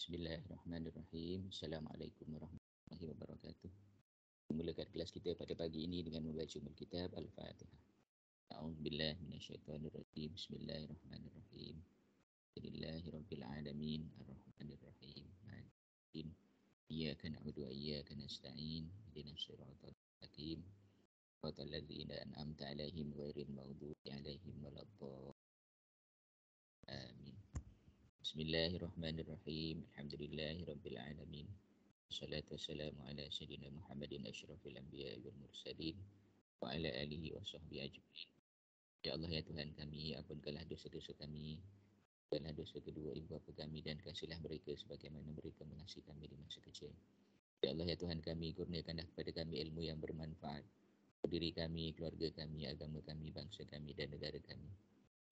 Bismillahirrahmanirrahim. Assalamualaikum warahmatullahi wabarakatuh. Memulakan kelas kita pada pagi ini dengan membaca kitab Al-Fatihah. A'udzubillahi minasyaitonirrajim. Bismillahirrahmanirrahim. Alhamdulillahirabbil alamin, arrahmanirrahim. Maliki iyyaka na'budu wa iyyaka nasta'in. Ihdinas siratal mustaqim. Siratal ladzina an'amta 'alaihim ghairil maghdubi 'alaihim waladdallin. Amin. Bismillahirrahmanirrahim. Alhamdulillahirabbil alamin. Wassalatu wassalamu ala sayyidina Muhammadin asyrafil anbiya'i wal mursalin wa ala alihi wa sahbihi ajma'in. Ya Allah, ya Tuhan kami, ampunkanlah dosa-dosa kami, ampunkanlah dosa kedua ibu bapa kami, dan kasihilah mereka sebagaimana mereka mengasihi kami di masa kecil. Ya Allah, ya Tuhan kami, kurniakanlah kepada kami ilmu yang bermanfaat untuk diri kami, keluarga kami, agama kami, bangsa kami dan negara kami.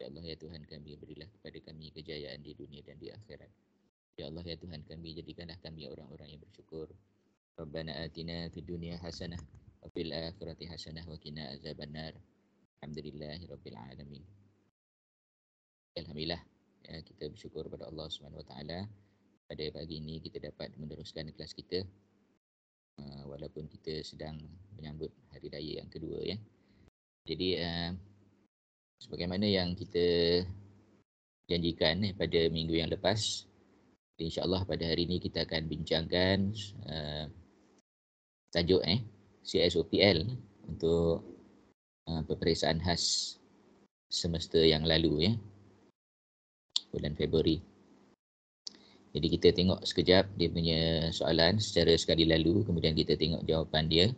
Ya Allah, ya Tuhan kami, berilah kepada kami kejayaan di dunia dan di akhirat. Ya Allah, ya Tuhan kami, jadikanlah kami orang-orang yang bersyukur. Rabbana atina fid dunya hasanah wa fil akhirati hasanah wa qina azabannar. Alhamdulillahirabbil alamin. Alhamdulillah, ya, kita bersyukur pada Allah Subhanahu wa taala. Pada pagi ini kita dapat meneruskan kelas kita, walaupun kita sedang menyambut hari raya yang kedua, ya. Jadi sebagaimana yang kita janjikan pada minggu yang lepas, InsyaAllah pada hari ini kita akan bincangkan tajuk CSOPL untuk peperiksaan khas semester yang lalu, ya, bulan Februari. Jadi kita tengok sekejap dia punya soalan secara sekali lalu, kemudian kita tengok jawapan dia.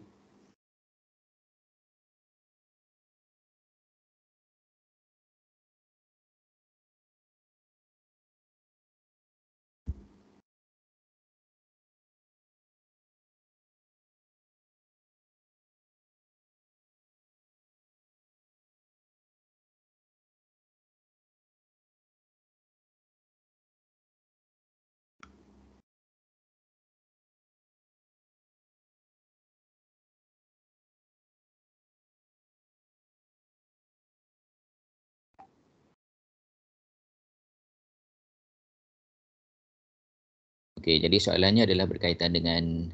Okey, jadi soalannya adalah berkaitan dengan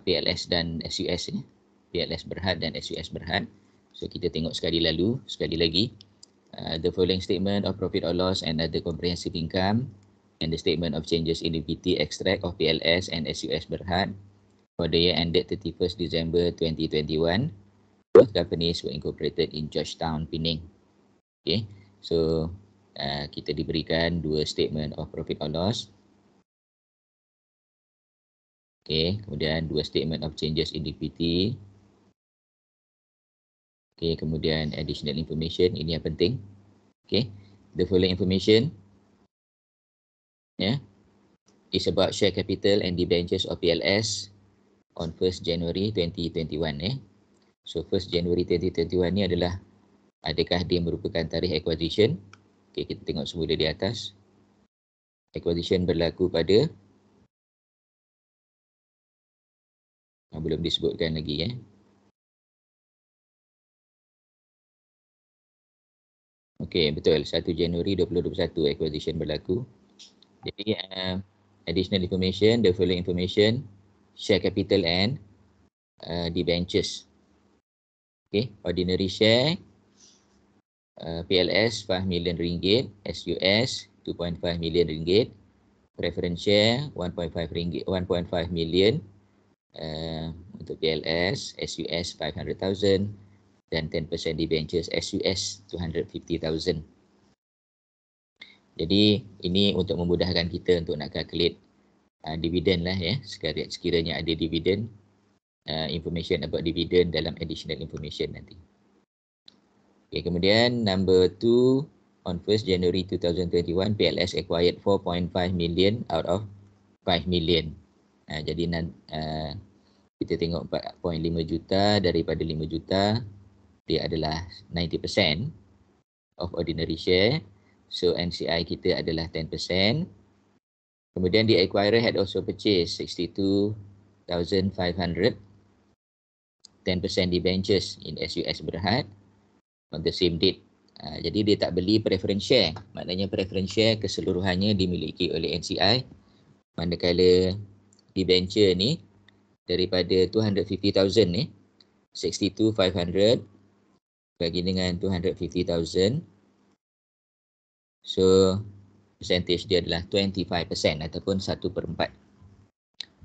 PLS dan SUS, ya. PLS Berhad dan SUS Berhad. So kita tengok sekali lagi. The following statement of profit or loss and other comprehensive income and the statement of changes in liquidity extract of PLS and SUS Berhad for the year ended 31st December 2021. Both companies were incorporated in Georgetown, Penang. Okay, so kita diberikan dua statement of profit or loss. Okay, kemudian dua statement of changes in liquidity. Okay, kemudian additional information, ini yang penting. Okay, the following information, is about share capital and debentures of PLS on 1st January 2021. So 1st January 2021 ni adalah, adakah dia merupakan tarikh acquisition? Okay, kita tengok semula di atas. Acquisition berlaku pada, belum disebutkan lagi, Okey, betul. 1 Januari 2021 acquisition berlaku. Jadi additional information, the following information, share capital and debentures. Okay, ordinary share PLS 5 million ringgit, SUS 2.5 million ringgit, preference share 1.5 million untuk PLS, SUS 500,000 dan 10% debentures SUS 250,000. Jadi ini untuk memudahkan kita untuk nak calculate dividen lah, ya. Sekiranya ada dividen, information about dividend dalam additional information nanti. Okay, kemudian number 2, on 1st January 2021 PLS acquired 4.5 million out of 5 million. Jadi kita tengok 4.5 juta daripada 5 juta, dia adalah 90% of ordinary share. So NCI kita adalah 10%. Kemudian the acquirer had also purchased 62,500 10% debentures in SUS Berhad on the same date. Jadi dia tak beli preference share. Maknanya preference share keseluruhannya dimiliki oleh NCI. Manakala debenture ni daripada 250,000 ni, 62,500 bagi dengan 250,000. So, percentage dia adalah 25% ataupun 1/4.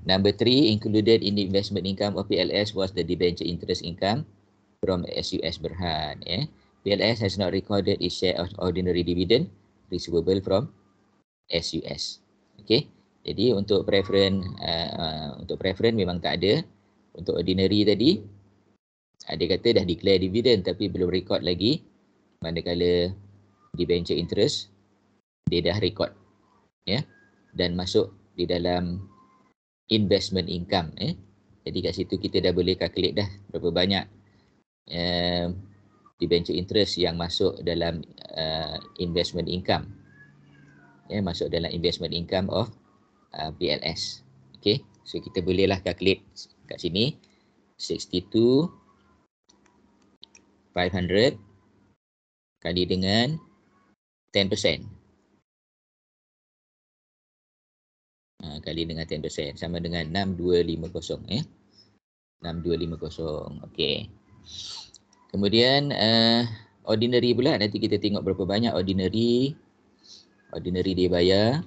Number 3, included in the investment income of PLS was the debenture interest income from SUS Berhad. PLS has not recorded its share of ordinary dividend receivable from SUS. Okay. Jadi untuk preference memang tak ada. Untuk ordinary tadi, ada kata dah declare dividend tapi belum record lagi. Manakala debenture interest, dia dah record. Dan masuk di dalam investment income. Jadi kat situ kita dah boleh calculate dah berapa banyak debenture interest yang masuk dalam investment income. Masuk dalam investment income of PLS. Okay, so kita bolehlah calculate kat sini 62,500 kali dengan 10%. Kali dengan 10% sama dengan 6250. 6250. Okey. Kemudian ordinary pula, nanti kita tengok berapa banyak ordinary dia bayar.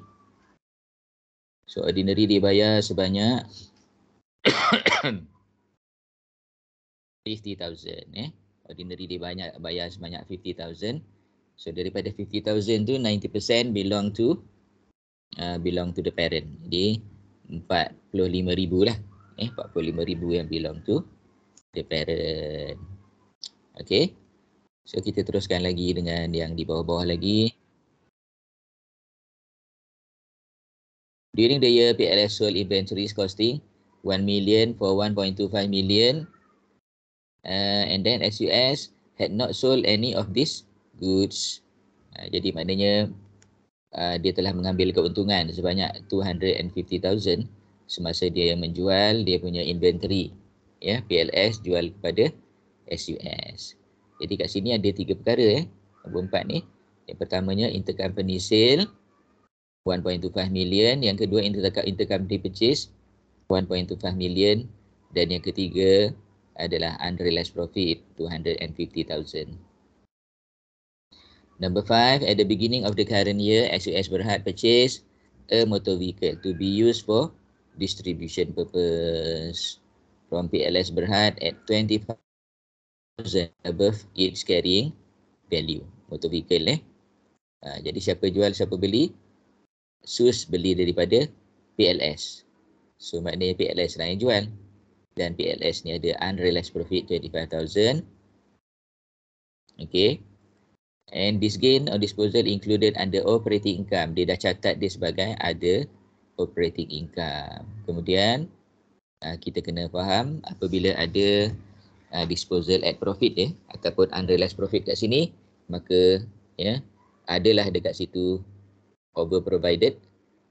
So ordinary dia bayar sebanyak 50,000. Ordinary dia bayar sebanyak 50,000. So daripada 50,000 tu 90% belong to the parent. Jadi 45,000 lah. 45,000 yang belong to the parent. Okay. So kita teruskan lagi dengan yang di bawah-bawah lagi. During the year, PLS sold inventories costing 1 million for 1.25 million. And then SUS had not sold any of these goods. Jadi maknanya dia telah mengambil keuntungan sebanyak 250,000 semasa dia menjual dia punya inventory. PLS jual kepada SUS. Jadi kat sini ada 3 perkara. Nombor 4 ni. Yang pertamanya intercompany sale 1.25 million. Yang kedua intercompany purchase 1.25 million. Dan yang ketiga adalah unrealized profit 250,000. Number 5, at the beginning of the current year, SUS Berhad purchased a motor vehicle to be used for distribution purpose from PLS Berhad at 25,000 above its carrying value. Motor vehicle jadi siapa jual, siapa beli? SUS beli daripada PLS. So maknanya PLS lah yang jual. Dan PLS ni ada unrealized profit 25,000. Okay. And this gain or disposal included under operating income. Dia dah catat dia sebagai ada operating income. Kemudian kita kena faham apabila ada disposal at profit ataupun unrealized profit kat sini, maka adalah dekat situ over provided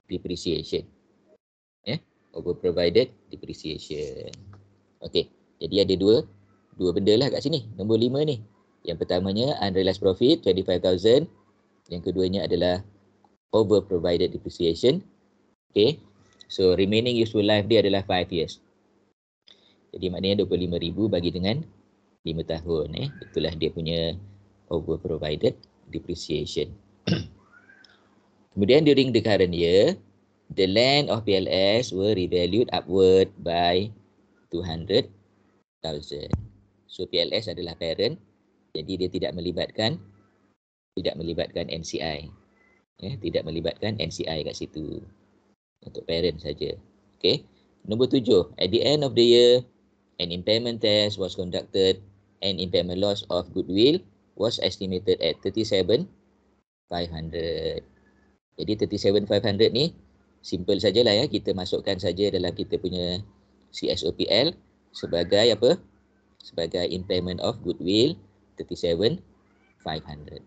depreciation. Over provided depreciation. Okey, jadi ada dua benda lah kat sini. Nombor 5 ni. Yang pertamanya unrealized profit 25,000. Yang keduanya adalah over provided depreciation. Okey. So remaining useful life dia adalah 5 years. Jadi maknanya 25,000 bagi dengan 5 tahun. Itulah dia punya over provided depreciation. Kemudian during the current year, the land of PLS were revalued upward by 200,000. So PLS adalah parent, jadi dia tidak melibatkan NCI. Tidak melibatkan NCI kat situ. Untuk parent saja. Okey. Nombor 7, at the end of the year, an impairment test was conducted and impairment loss of goodwill was estimated at 37,500. Jadi 37,500 ni simple sajalah kita masukkan saja dalam kita punya CSOPL sebagai apa? Sebagai impairment of goodwill 37,500.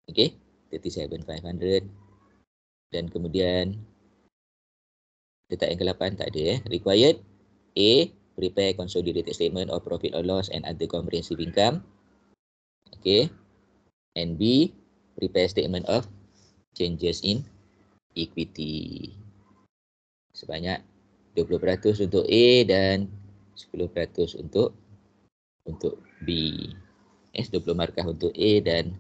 Okey, 37,500. Dan kemudian letak yang ke-8 tak ada Required A, prepare consolidated statement of profit or loss and other comprehensive income. Okey. And B, prepare statement of changes in equity. Sebanyak 20% untuk A dan 10% untuk B. 20 markah untuk A dan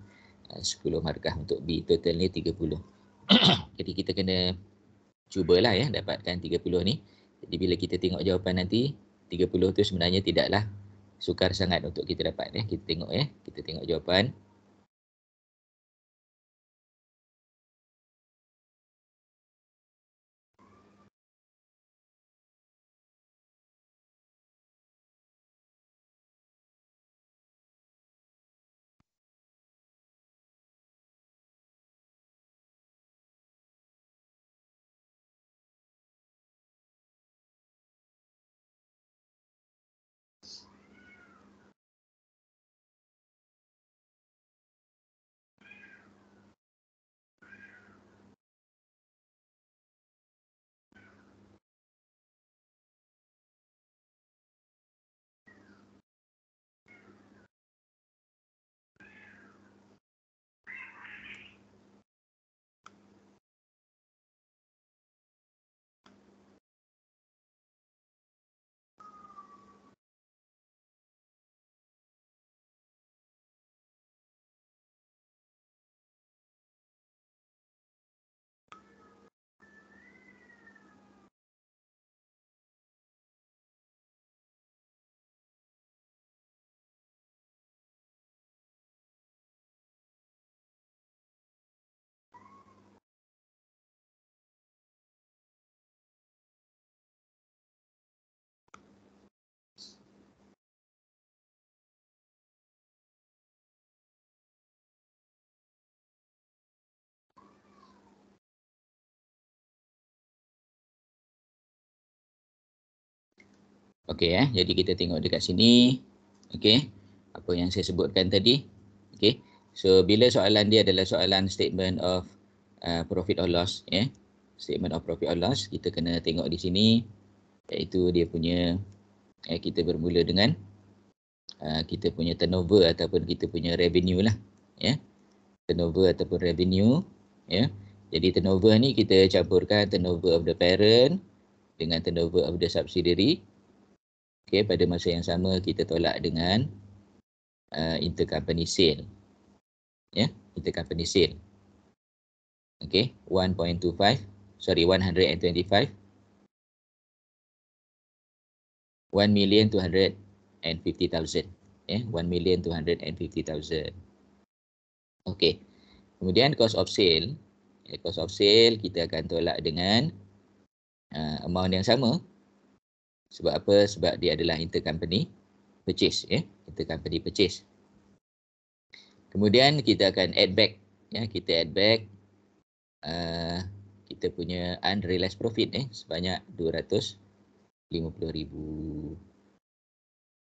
10 markah untuk B. Totalnya 30. Jadi kita kena cubalah ya dapatkan 30 ni. Jadi bila kita tengok jawapan nanti 30 tu sebenarnya tidaklah sukar sangat untuk kita dapat ya. Kita tengok ya. Kita tengok jawapan. Okey ya. Jadi kita tengok dekat sini. Okey. Apa yang saya sebutkan tadi. Okey. So bila soalan dia adalah soalan statement of profit or loss ya. Statement of profit or loss, kita kena tengok di sini iaitu dia punya kita bermula dengan kita punya turnover ataupun kita punya revenue lah ya. Turnover ataupun revenue ya. Jadi turnover ni kita campurkan turnover of the parent dengan turnover of the subsidiary. Okey, pada masa yang sama kita tolak dengan intercompany sale. Ya, intercompany sale. Okey, 1.25, sorry 125 1,250,000. Ya, 1,250,000. Okey. Kemudian cost of sale, cost of sale kita akan tolak dengan amount yang sama. Sebab apa? Sebab dia adalah intercompany purchase ya, intercompany purchase. Kemudian kita akan add back ya, kita add back kita punya unrealized profit sebanyak 250,000.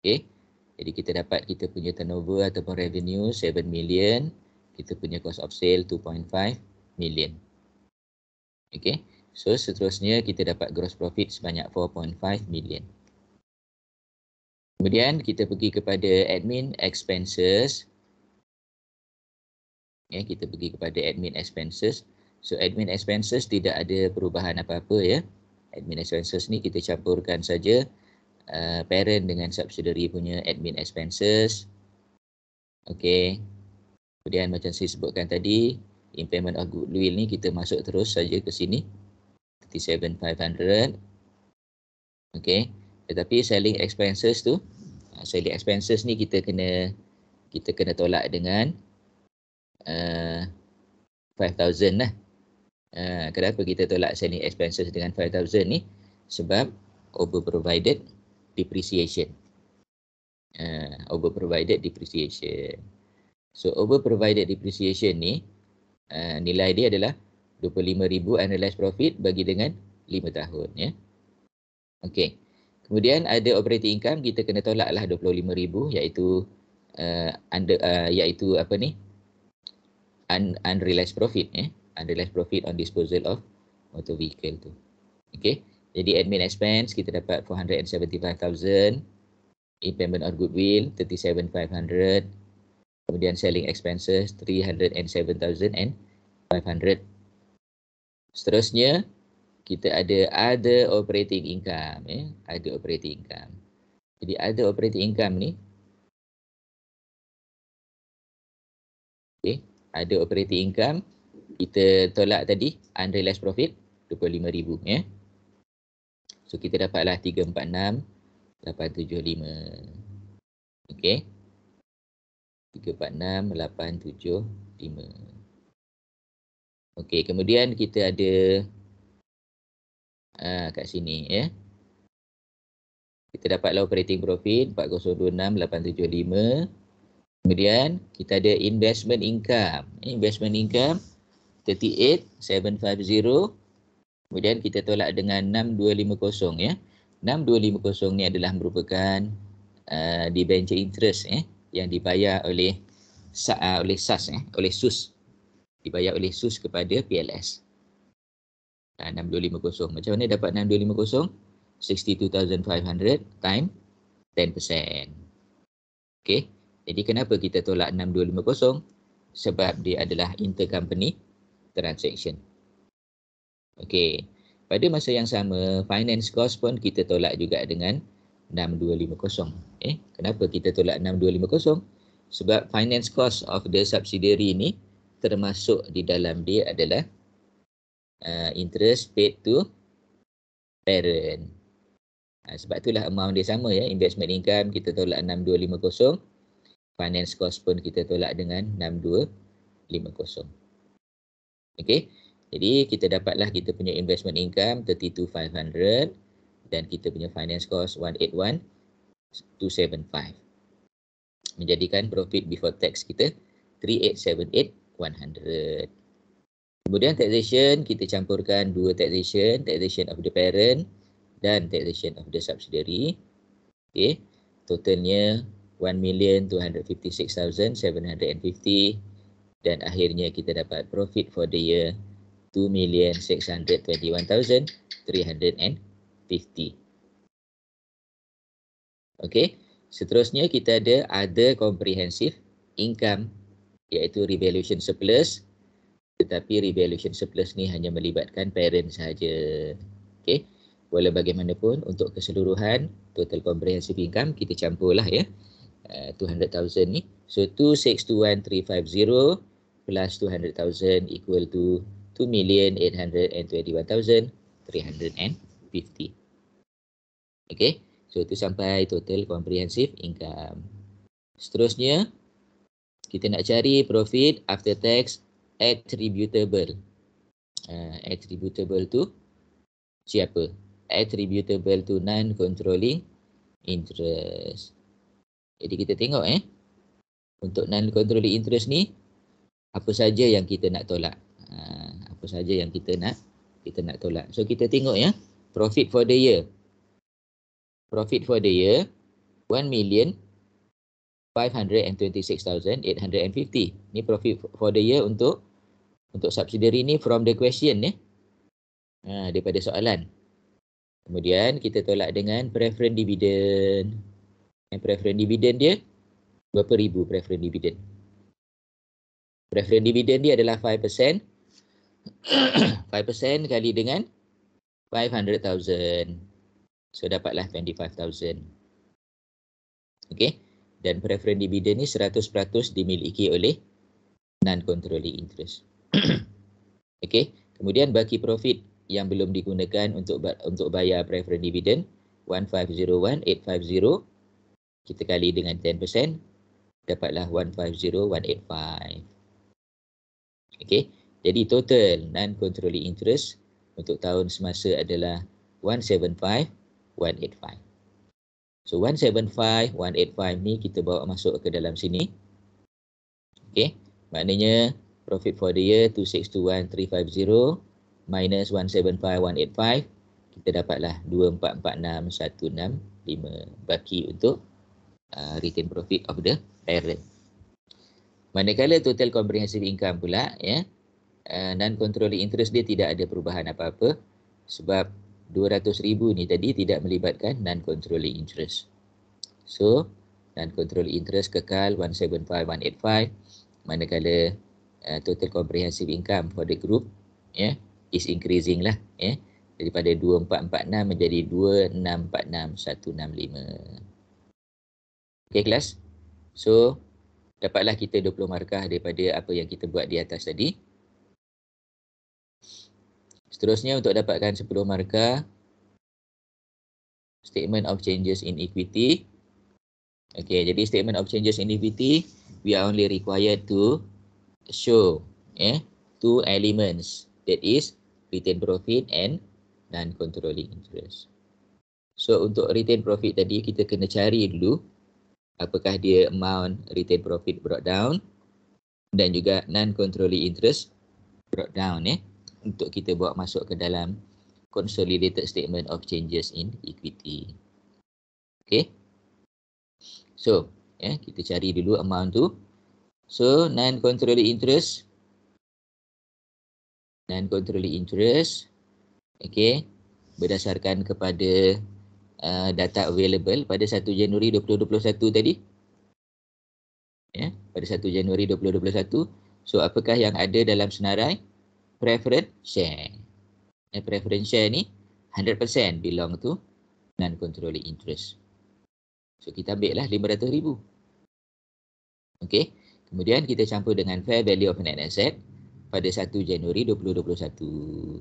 Okey. Jadi kita dapat kita punya turnover ataupun revenue 7 million, kita punya cost of sale 2.5 million. Okey. So seterusnya kita dapat gross profit sebanyak 4.5 million. Kemudian kita pergi kepada admin expenses. Ya, kita pergi kepada admin expenses. So admin expenses tidak ada perubahan apa-apa ya. Admin expenses ni kita campurkan saja parent dengan subsidiary punya admin expenses. Okey. Kemudian macam saya sebutkan tadi, impairment of goodwill ni kita masuk terus saja ke sini. 37,500. Okey. Tetapi selling expenses tu, selling expenses ni kita kena tolak dengan 5,000 lah. Kenapa kita tolak selling expenses dengan 5,000 ni? Sebab over provided depreciation. Over provided depreciation. So over provided depreciation ni nilai dia adalah 25,000 unrealized profit bagi dengan 5 tahun ya. Okey. Kemudian ada operating income, kita kena tolaklah 25,000 iaitu iaitu apa ni? Unrealized profit ya. Unrealized profit on disposal of motor vehicle tu. Okey. Jadi admin expense kita dapat 475,000, impairment of goodwill 37,500, kemudian selling expenses 307,500. Seterusnya kita ada other operating income, other operating income. Jadi other operating income ni, other operating income kita tolak tadi unrealized profit 25,000 So kita dapatlah 346,875. Okey. 346,875. Okey, kemudian kita ada kat sini Kita dapatlah operating profit 4026,875. Kemudian kita ada investment income. Investment income 38,750. Kemudian kita tolak dengan 6250 6250 ni adalah merupakan debenture interest yang dibayar oleh SAS oleh SUS. Dibayar oleh SUS kepada PLS. 6250. Macam mana dapat 6250? 62,500 times 10%. Okey. Jadi kenapa kita tolak 6250? Sebab dia adalah intercompany transaction. Okey. Pada masa yang sama, finance cost pun kita tolak juga dengan 6250. Kenapa kita tolak 6250? Sebab finance cost of the subsidiary ni termasuk di dalam dia adalah interest paid to parent. Sebab itulah amount dia sama investment income kita tolak 6250, finance cost pun kita tolak dengan 6250. Okey. Jadi kita dapatlah kita punya investment income 32,500 dan kita punya finance cost 181,275. Menjadikan profit before tax kita 3878,100. Kemudian taxation kita campurkan dua taxation of the parent dan taxation of the subsidiary. Okey, totalnya 1,256,750 dan akhirnya kita dapat profit for the year 2,621,350. Okey, seterusnya kita ada other comprehensive income iaitu revaluation surplus, tetapi revaluation surplus ni hanya melibatkan parent sahaja. Okey. Walau bagaimanapun untuk keseluruhan total comprehensive income kita campurlah 200,000 ni. So 2,621,350 plus 200,000 equal to 2,821,350. Okey. So itu sampai total comprehensive income. Seterusnya kita nak cari profit after tax attributable. Attributable to siapa? Attributable to non-controlling interest. Jadi kita tengok untuk non-controlling interest ni apa saja yang kita nak tolak. Apa saja yang kita nak tolak. So kita tengok profit for the year. Profit for the year 1,526,850. Ni profit for the year untuk subsidiary ni from the question daripada soalan. Kemudian kita tolak dengan preference dividend. Preference dividend dia berapa ribu preference dividend? Preference dividend dia adalah 5%. 5% kali dengan 500,000. So dapatlah 25,000. Okey. Dan preference dividend ni 100% dimiliki oleh non-controlling interest. Okey. Kemudian baki profit yang belum digunakan untuk bayar preference dividend 1,501,850 kita kali dengan 10% dapatlah 1,501,850. Okey. Jadi total non-controlling interest untuk tahun semasa adalah 1,751,850. So 1,751,850 ni kita bawa masuk ke dalam sini. Okey. Maknanya profit for the year 2,621,350 minus 1,751,850 kita dapatlah 2,446,165 baki untuk return profit of the parent. Manakala total comprehensive income pula non-controlling interest dia tidak ada perubahan apa-apa sebab 200,000 ni tadi tidak melibatkan non-controlling interest. So non-controlling interest kekal 1,751,850 manakala total comprehensive income for the group is increasing lah. Daripada 2446 menjadi 2646165. Okay kelas. So dapatlah kita 20 markah daripada apa yang kita buat di atas tadi. Seterusnya untuk dapatkan 10 markah, statement of changes in equity. Okay, jadi statement of changes in equity, we are only required to show two elements, that is retained profit and non-controlling interest. So untuk retained profit tadi kita kena cari dulu apakah dia amount retained profit brought down dan juga non-controlling interest brought down untuk kita bawa masuk ke dalam consolidated statement of changes in equity. Okay. So, kita cari dulu amount tu. So, non-controlling interest, okay, berdasarkan kepada data available pada 1 Januari 2021 tadi. Pada 1 Januari 2021. So, apakah yang ada dalam senarai? Preference share. Preference share ni 100% belong to non-controlling interest. So, kita ambil lah 500,000. Okay. Kemudian kita campur dengan fair value of net asset pada 1 Januari 2021.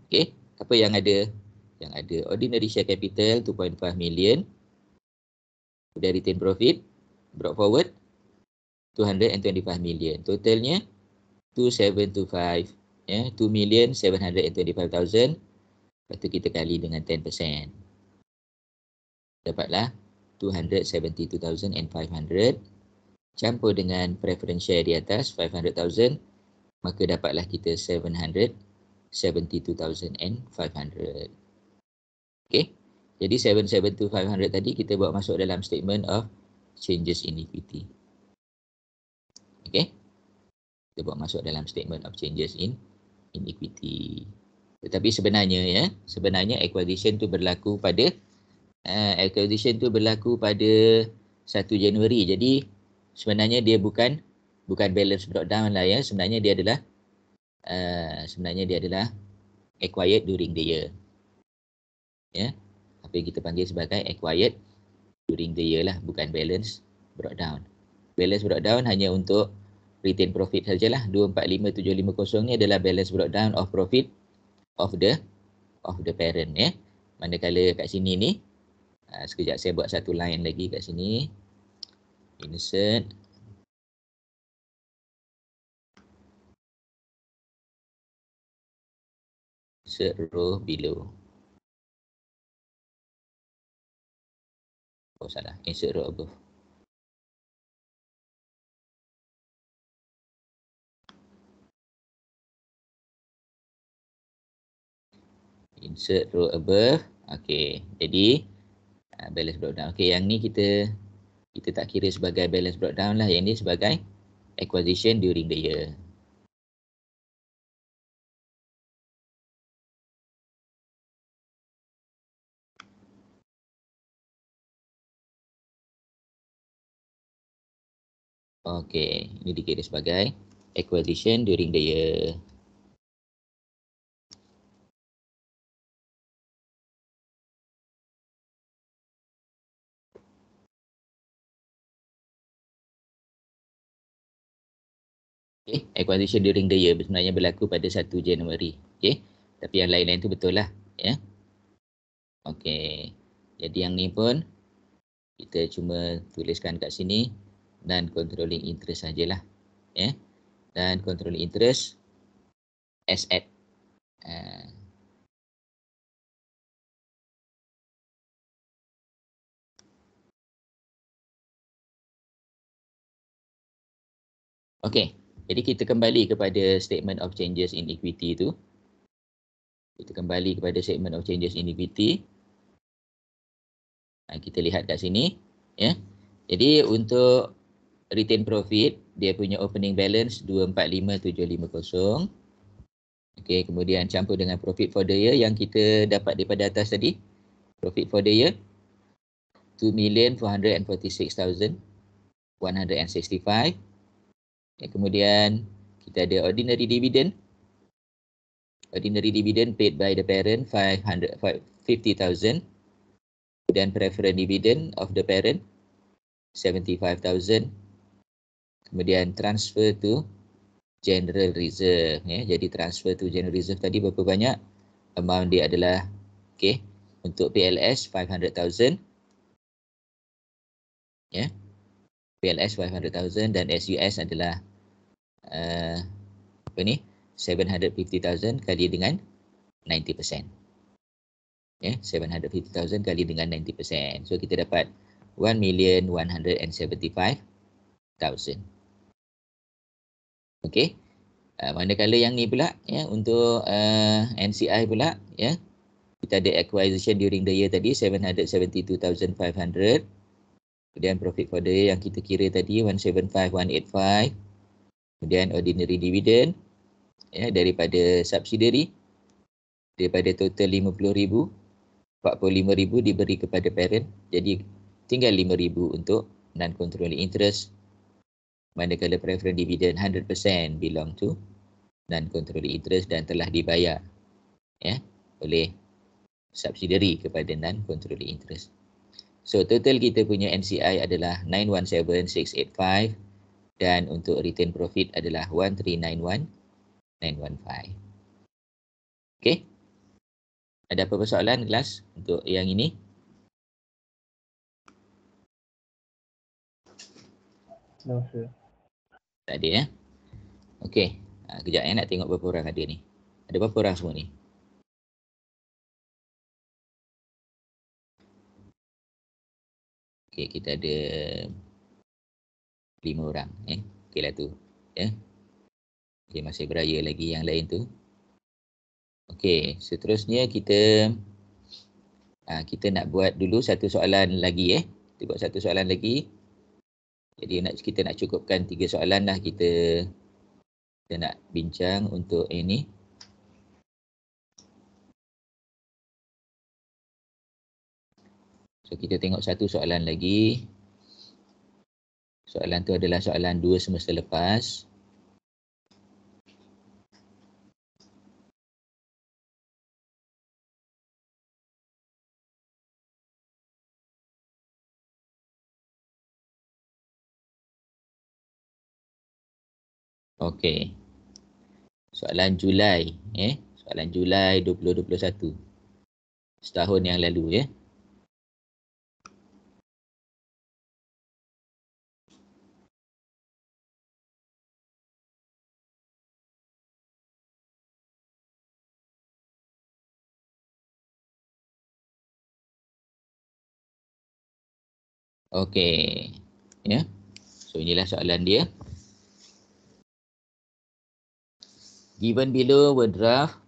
Okay. Apa yang ada? Yang ada ordinary share capital 2.5 million. Kemudian retain profit brought forward 225 million. Totalnya 2725. 2,725,000. Lepas tu kita kali dengan 10%. Dapatlah 272,500. Campur dengan preference share di atas 500,000. Maka dapatlah kita 772,500. Okay. Jadi 772,500 tadi kita bawa masuk dalam statement of changes in equity. Okay. Kita bawa masuk dalam statement of changes in equity. Tetapi sebenarnya acquisition tu berlaku pada 1 Januari. Jadi sebenarnya dia bukan balance brought down lah ya. Sebenarnya dia adalah acquired during the year. Apa yang kita panggil sebagai acquired during the year lah, bukan balance brought down. Balance brought down hanya untuk retain profit sajalah. 245750 ni adalah balance brought down of profit of the parent Manakala kat sini ni sekejap saya buat satu line lagi kat sini. Insert row below. Oh salah, insert row above. Insert row above. Okey, jadi balance breakdown. Okey, yang ni kita tak kira sebagai balance breakdown lah. Yang ni sebagai acquisition during the year. Okey, ini dikira sebagai acquisition during the year. Okay, acquisition during the year sebenarnya berlaku pada 1 Januari. Okay, tapi yang lain-lain tu betul lah. Okay, jadi yang ni pun kita cuma tuliskan kat sini dan controlling interest sajalah. Dan controlling interest asset. Okay, jadi kita kembali kepada statement of changes in equity tu. Kita kembali kepada statement of changes in equity. Kita lihat kat sini. Jadi untuk retain profit, dia punya opening balance 245,750. Okay, kemudian campur dengan profit for the year yang kita dapat daripada atas tadi. Profit for the year 2,446,165. Kemudian kita ada ordinary dividend Ordinary dividend paid by the parent 50,000, dan preferred dividend of the parent 75,000. Kemudian transfer to general reserve, ya. Jadi transfer to general reserve tadi berapa banyak? Amount dia adalah, okey, untuk PLS 500,000, ya. PLS 500,000 dan SUS adalah apa ni? 750,000 kali dengan 90%. Ya, 750,000 kali dengan 90%. So kita dapat 1,175,000. Okey. Manakala yang ni pula, ya, untuk NCI pula, ya. Kita ada acquisition during the year tadi 772,500. Kemudian profit for the year yang kita kira tadi 175,185. Kemudian ordinary dividend, ya, daripada subsidiary, daripada total 50,000, 45,000 diberi kepada parent. Jadi tinggal 5,000 untuk non-controlling interest. Manakala preferred dividend 100% belong to non-controlling interest dan telah dibayar, ya, oleh subsidiary kepada non-controlling interest. So total kita punya NCI adalah 917,685 dan untuk return profit adalah 1,391,915. Okey. Ada apa persoalan kelas untuk yang ini? No, sir. Tak ada, ya. Okey. Kejap, ya, nak tengok berapa orang ada ni. Ada berapa orang semua ni? Okey, kita ada 5 orang, ya. Okeylah tu, ya. Okey, masih beraya lagi yang lain tu. Okey, seterusnya kita nak buat dulu satu soalan lagi, ya. Kita buat satu soalan lagi. Jadi kita nak cukupkan 3 soalan lah kita nak bincang untuk ini. So kita tengok satu soalan lagi. Soalan tu adalah soalan 2 semester lepas. Okey. Soalan Julai, soalan Julai 2021. Setahun yang lalu, ya. Okey. Ya. So inilah soalan dia. Given below were draft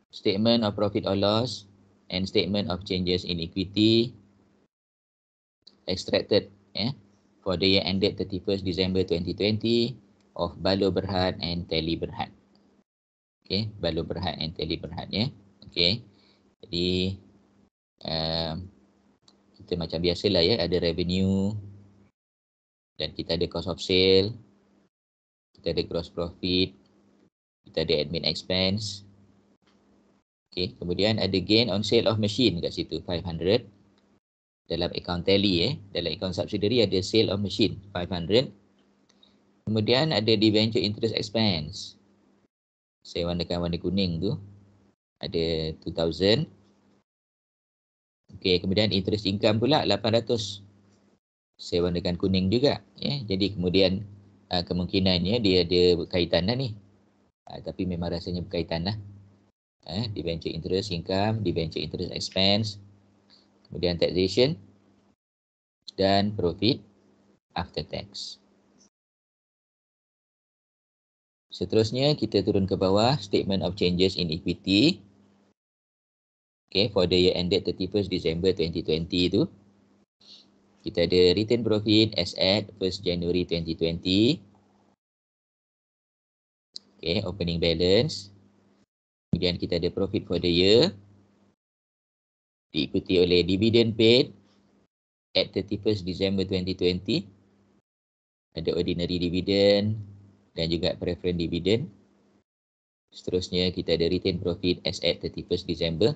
statement of profit or loss and statement of changes in equity extracted, for the year ended 31st December 2020 of Balo Berhad and Teli Berhad. Okay, Balo Berhad and Teli Berhad, ya. Okay. Jadi kita macam biasalah, ya, ada revenue dan kita ada cost of sale, kita ada gross profit, kita ada admin expense. Okay, kemudian ada gain on sale of machine kat situ 500. Dalam account tally, dalam account subsidiary ada sale of machine 500. Kemudian ada debenture interest expense. Saya warnakan warna kuning tu. Ada 2,000. Okey, kemudian interest income pula 800. Saya warnakan kuning juga, ya. Jadi kemudian kemungkinannya dia ada berkaitan lah ni. Tapi memang rasanya berkaitan lah. Debenture interest income, debenture interest expense, kemudian taxation dan profit after tax. Seterusnya kita turun ke bawah statement of changes in equity. Okay, for the year ended 31st December 2020 tu. Kita ada return profit as at 1st January 2020. Okay, opening balance. Kemudian kita ada profit for the year. Diikuti oleh dividend paid at 31st December 2020. Ada ordinary dividend dan juga preferred dividend. Seterusnya kita ada retain profit as at 31st December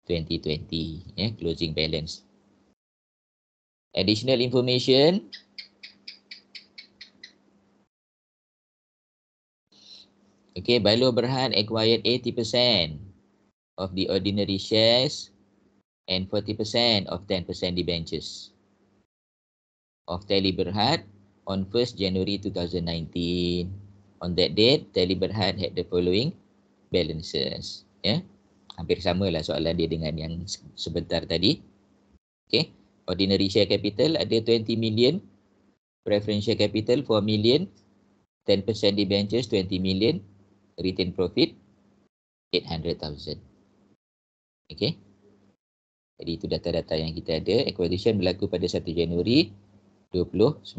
2020, closing balance. Additional information. Okay, Balo Berhad acquired 80% of the ordinary shares and 40% of 10% debentures of Teli Berhad on 1st January 2019. On that date, Teli Berhad had the following balances. Hampir sama lah soalan dia dengan yang sebentar tadi. Okay. Ordinary share capital ada 20 million. Preferential capital 4 million. 10% debentures 20 million. Retain profit 800,000. Okay. Jadi itu data-data yang kita ada. Acquisition berlaku pada 1 Januari 2019.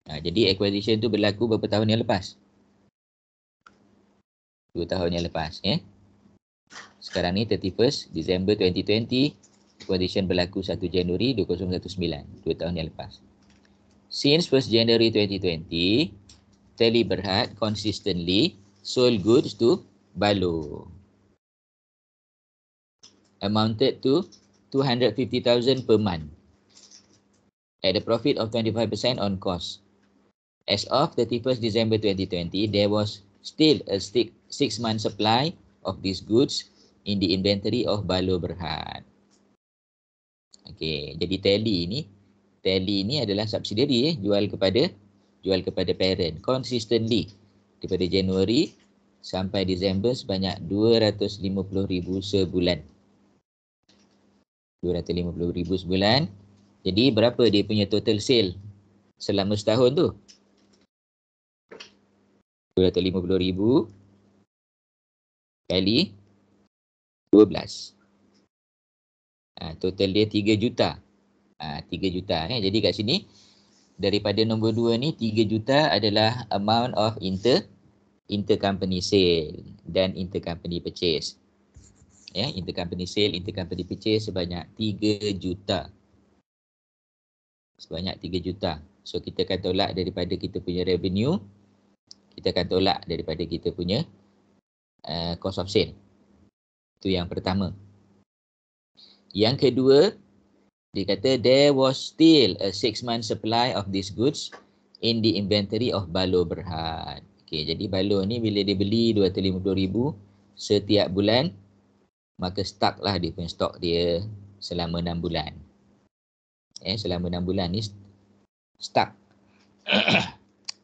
Jadi acquisition tu berlaku berapa tahun yang lepas? 2 tahun yang lepas. Sekarang ni 31st December 2020. Acquisition berlaku 1 Januari 2019. 2 tahun yang lepas. Since 1st January 2020, Teli Berhad consistently sold goods to Balo. Amounted to 250,000 per month at a profit of 25% on cost. As of 31st December 2020, there was still a 6-month supply of these goods in the inventory of Balo Berhad. Okey, jadi Teli ini adalah subsidiary jual kepada parent consistently daripada Januari sampai Disember sebanyak 250,000 sebulan. 250,000 sebulan. Jadi berapa dia punya total sale selama setahun tu? 250,000 kali 12. Total dia 3 juta. 3 juta. Jadi kat sini daripada nombor 2 ni 3 juta adalah amount of intercompany sale dan intercompany purchase. Intercompany sale, intercompany purchase sebanyak 3 juta. Sebanyak 3 juta. So kita akan tolak daripada kita punya revenue. Kita akan tolak daripada kita punya cost of sale. Itu yang pertama. Yang kedua, dia kata there was still a 6-month supply of these goods in the inventory of Balo Berhad. Okay, jadi Balo ni bila dia beli 250,000 setiap bulan, maka stock lah dia punya stok dia selama 6 bulan. Selama 6 bulan ni stock.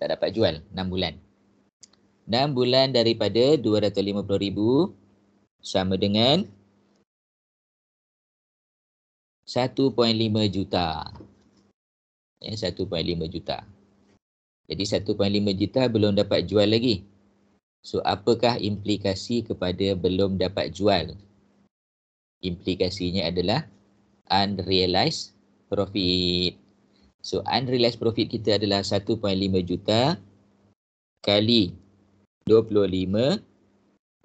Tak dapat jual 6 bulan. 6 bulan daripada 250,000 sama dengan 1.5 juta. 1.5 juta. Jadi 1.5 juta belum dapat jual lagi. So apakah implikasi kepada belum dapat jual? Implikasinya adalah unrealized profit. So unrealized profit kita adalah 1.5 juta kali 25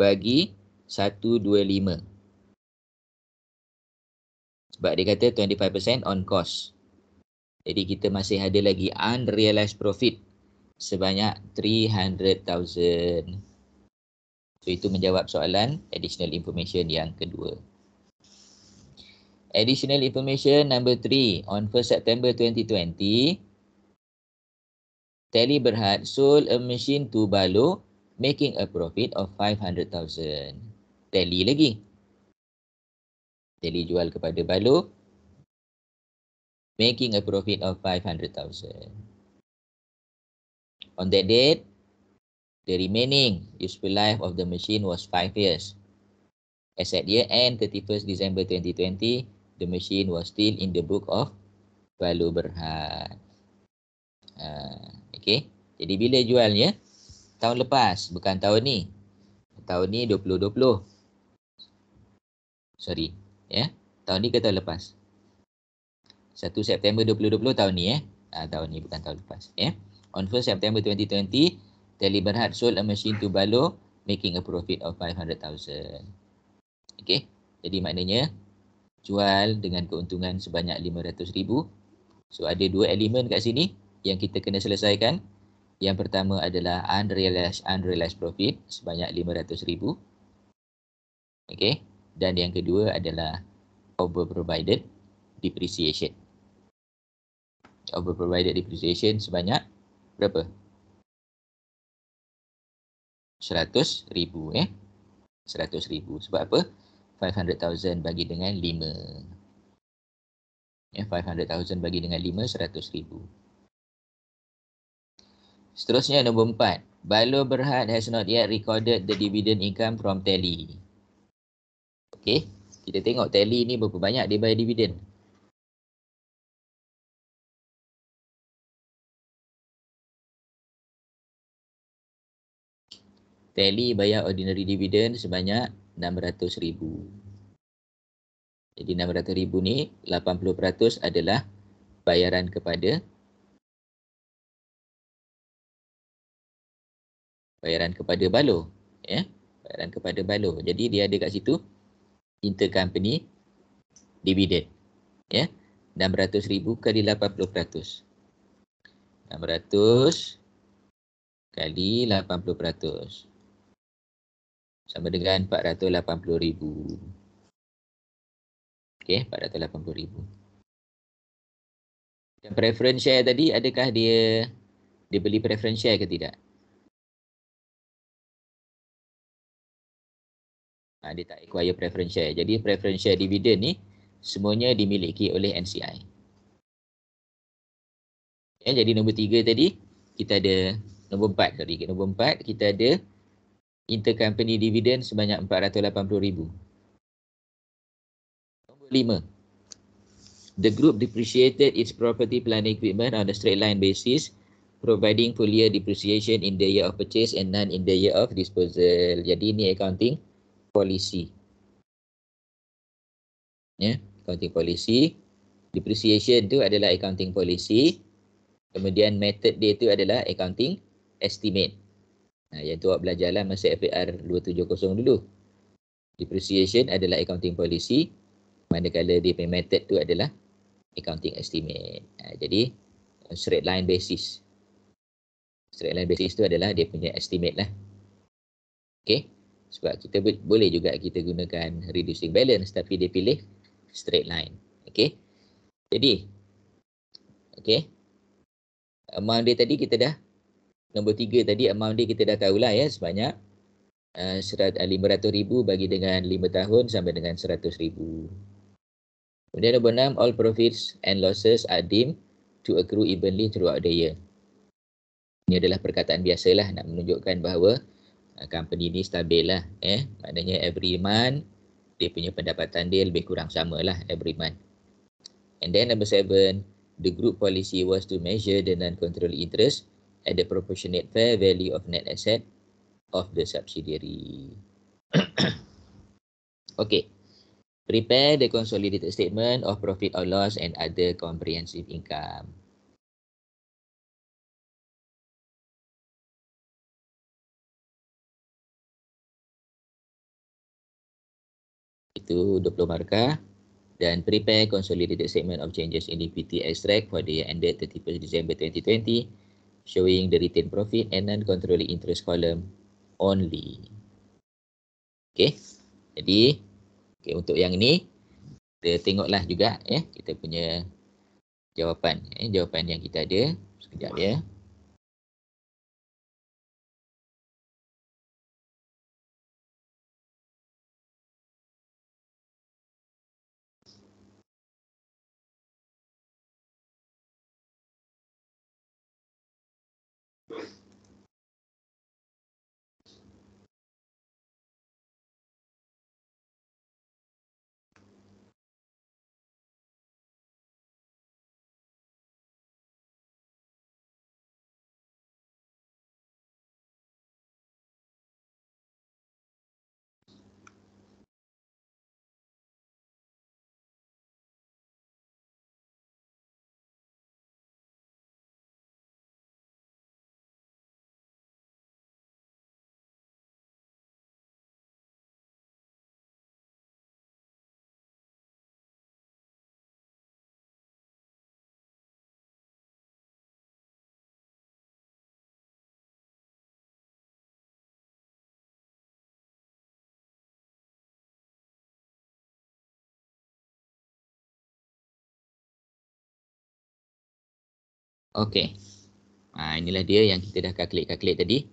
bagi 125. Sebab dia kata 25% on cost. Jadi kita masih ada lagi unrealized profit sebanyak 300,000. So itu menjawab soalan additional information yang kedua. Additional information number 3. On 1st September 2020, Teli Berhad sold a machine to Balo making a profit of 500,000. Teli lagi. Teli jual kepada Balo making a profit of 500,000. On that date, the remaining useful life of the machine was 5 years. As at year end 31st December 2020, the machine was still in the book of Balo Berhad. Okay. Jadi bila jualnya? Tahun lepas, bukan tahun ni. Tahun ni 2020. Sorry. Tahun ni ke tahun lepas? 1 September 2020 tahun ni tahun ni bukan tahun lepas. On 1st September 2020, Teli Berhad sold a machine to Balo making a profit of 500,000. Okay. Jadi maknanya jual dengan keuntungan sebanyak 500,000. So ada 2 elemen kat sini yang kita kena selesaikan. Yang pertama adalah unrealized profit sebanyak 500,000. Okey. Dan yang kedua adalah over provided depreciation. Over provided depreciation sebanyak berapa? 100,000 100,000. Sebab apa? 500,000 bagi dengan 5. 500,000 bagi dengan 5, 100,000. Seterusnya nombor 4. Balo Berhad has not yet recorded the dividend income from Tally. Okey, kita tengok Tally ni berapa banyak dia bayar dividen. Tally bayar ordinary dividend sebanyak 600,000. Jadi 600,000 ni 80% adalah bayaran kepada Balo, ya. Bayaran kepada Balo. Jadi dia ada kat situ intercompany dividend, ya. 600,000 kali 80%. 600 kali 80% sama dengan 480,000. Okey, 480,000. Dan preference share tadi, adakah dia beli preference share ke tidak? Dia tak acquire preference share. Jadi preference share dividend ni semuanya dimiliki oleh NCI. Ya, jadi nombor 3 tadi kita ada nombor 4 tadi. Nombor 4 kita ada intercompany dividend sebanyak 480,000. Nombor 5. The group depreciated its property, plant and equipment on a straight line basis, providing full year depreciation in the year of purchase and none in the year of disposal. Jadi ni accounting policy. Ya, accounting policy. Depreciation tu adalah accounting policy. Kemudian method dia tu adalah accounting estimate. Yang tu awak belajarlah masa FAR 270 dulu. Depreciation adalah accounting policy, manakala dia punya method tu adalah accounting estimate. Jadi straight line basis. Straight line basis tu adalah dia punya estimate lah. Okay. Sebab kita boleh juga kita gunakan reducing balance, tapi dia pilih straight line. Okay. Jadi, okay. Amount dia tadi kita dah, nombor 3 tadi amount dia kita dah tahulah ya, sebanyak 500,000 bagi dengan 5 tahun sampai dengan 100,000. Kemudian nombor 6, all profits and losses are deemed to accrue evenly throughout the year. Ini adalah perkataan biasalah nak menunjukkan bahawa company ni stabil lah. Maknanya every month dia punya pendapatan dia lebih kurang sama lah every month. And then number 7, the group policy was to measure the non-controlling interest at the proportionate fair value of net asset of the subsidiary. Okay. Prepare the consolidated statement of profit or loss and other comprehensive income. Itu 20 markah. Dan prepare consolidated statement of changes in equity extract for the year ended 31st December 2020, showing the retained profit and non-controlling interest column only. Okay. Jadi, okay, untuk yang ini, kita tengoklah juga kita punya jawapan. Jawapan yang kita ada. Sekejap ya. Okey. Inilah dia yang kita dah calculate tadi.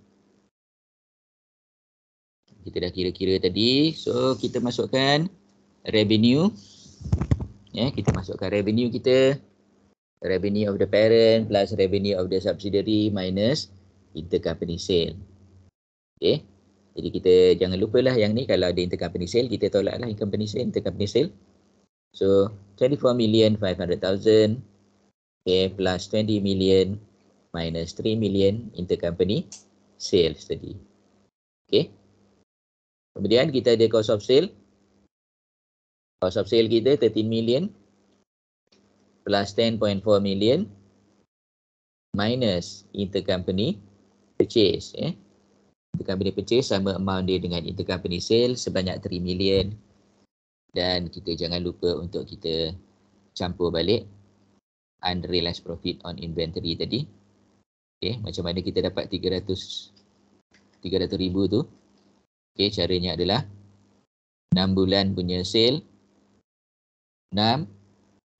Kita dah kira-kira tadi. So, kita masukkan revenue. Ya, kita masukkan revenue kita. Revenue of the parent plus revenue of the subsidiary minus intercompany sale. Okay. Jadi kita jangan lupalah yang ni, kalau ada intercompany sale, kita tolaklah intercompany sale. So, 24,500,000 okay, plus 20 million minus 3 million intercompany sales tadi. Okay. Kemudian kita ada cost of sale. Cost of sale kita 13 million plus 10.4 million minus intercompany purchase. Intercompany purchase sama amount dia dengan intercompany sale sebanyak 3 million. Dan kita jangan lupa untuk kita campur balik unrealized profit on inventory tadi. Okay, macam mana kita dapat 300,000 tu? Okay, caranya adalah 6 bulan punya sale 6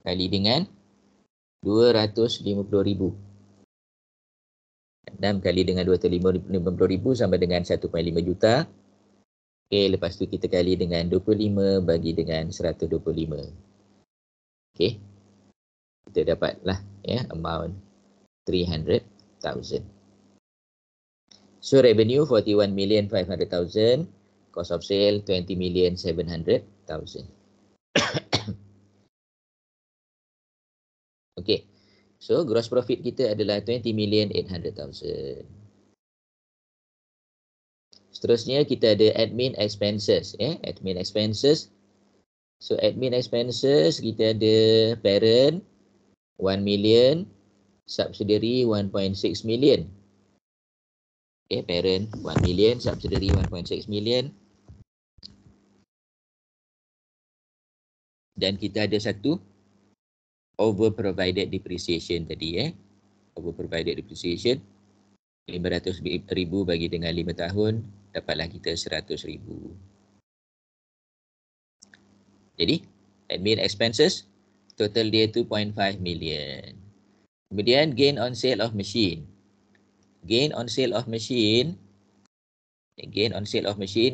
kali dengan 250,000. 6 kali dengan 250,000 sama dengan 1.5 juta. Okay, lepas tu kita kali dengan 25 bagi dengan 125. Okay, kita dapatlah amount 300,000. So revenue 41,500,000, cost of sale 20,700,000. Okay, so gross profit kita adalah 20,800,000. Seterusnya kita ada admin expenses. Admin expenses. So admin expenses kita ada parent 1 million, subsidiary 1.6 million. Okay, parent 1 million, subsidiary 1.6 million. Dan kita ada satu over provided depreciation tadi. Over provided depreciation 500,000 bagi dengan 5 tahun, dapatlah kita 100,000. Jadi admin expenses total dia 2.5 million. Kemudian gain on sale of machine. Gain on sale of machine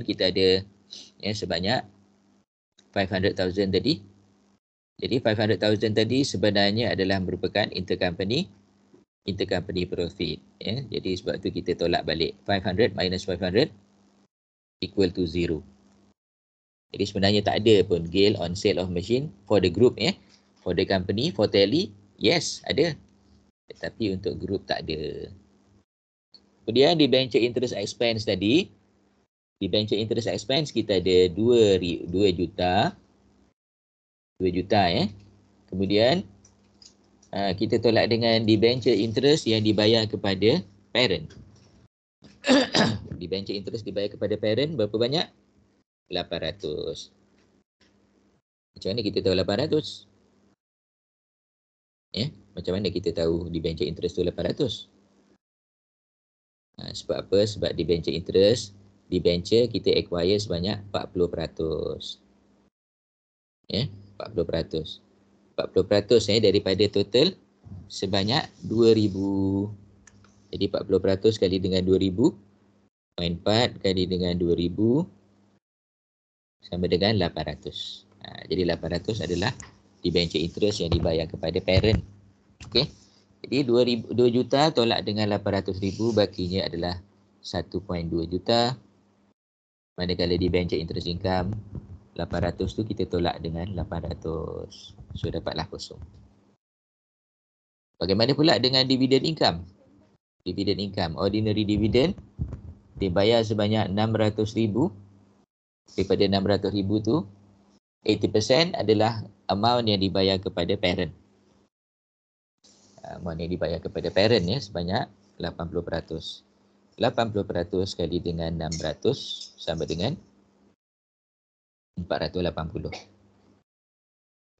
kita ada sebanyak 500,000 tadi. Jadi 500,000 tadi sebenarnya adalah merupakan intercompany profit. Jadi sebab tu kita tolak balik 500 minus 500 equal to 0. Jadi sebenarnya tak ada pun gain on sale of machine for the group. For the company, for Tally, yes ada. Tetapi untuk group tak ada. Kemudian di debenture interest expense tadi, debenture interest expense kita ada 2 juta. 2 juta Kemudian kita tolak dengan debenture interest yang dibayar kepada parent. Debenture interest dibayar kepada parent berapa banyak? 800. Macam mana kita tahu 800? Macam mana kita tahu debenture interest tu 800? Sebab apa? Sebab debenture interest, debenture kita acquire sebanyak 40%. 40%. 40% daripada total sebanyak 2,000. Jadi 40% kali dengan 2,000, 0.4 kali dengan 2,000 sama dengan 800. Jadi 800 adalah debenture interest yang dibayar kepada parent. Okey. Jadi 2 juta tolak dengan 800,000 bakinya adalah 1.2 juta. Manakala debenture interest income 800 tu kita tolak dengan 800. So dapatlah kosong. Bagaimana pula dengan dividend income? Dividend income, ordinary dividend dibayar sebanyak 600,000. Daripada 600,000 tu 80% adalah amount yang dibayar kepada parent. Amount yang dibayar kepada parent sebanyak 80%. 80% kali dengan 600 sama dengan 480.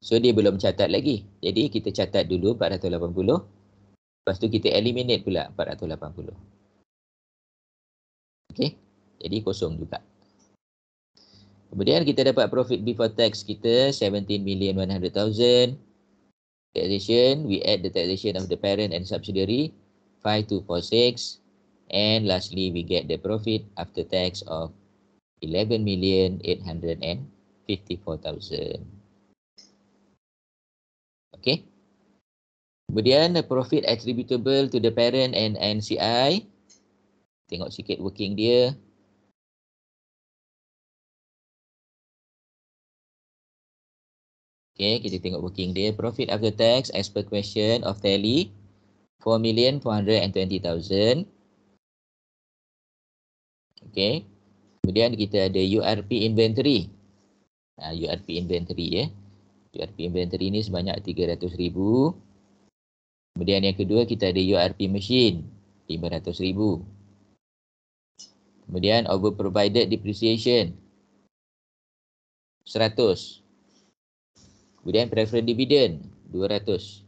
So dia belum catat lagi. Jadi kita catat dulu 480. Lepas tu kita eliminate pula 480. Okey. Jadi kosong juga. Kemudian kita dapat profit before tax kita 17,100,000. Taxation, we add the taxation of the parent and subsidiary, 5246. And lastly, we get the profit after tax of 11,854,000. Okay. Kemudian profit attributable to the parent and NCI. Tengok sikit working dia. Okay, kita tengok working dia. Profit after tax as per question of tally, 4,420,000. Okay. Kemudian kita ada URP inventory. URP inventory ya. URP inventory ni sebanyak 300,000. Kemudian yang kedua kita ada URP machine, 500,000. Kemudian over provided depreciation, 100. Kemudian preferred dividend, 200.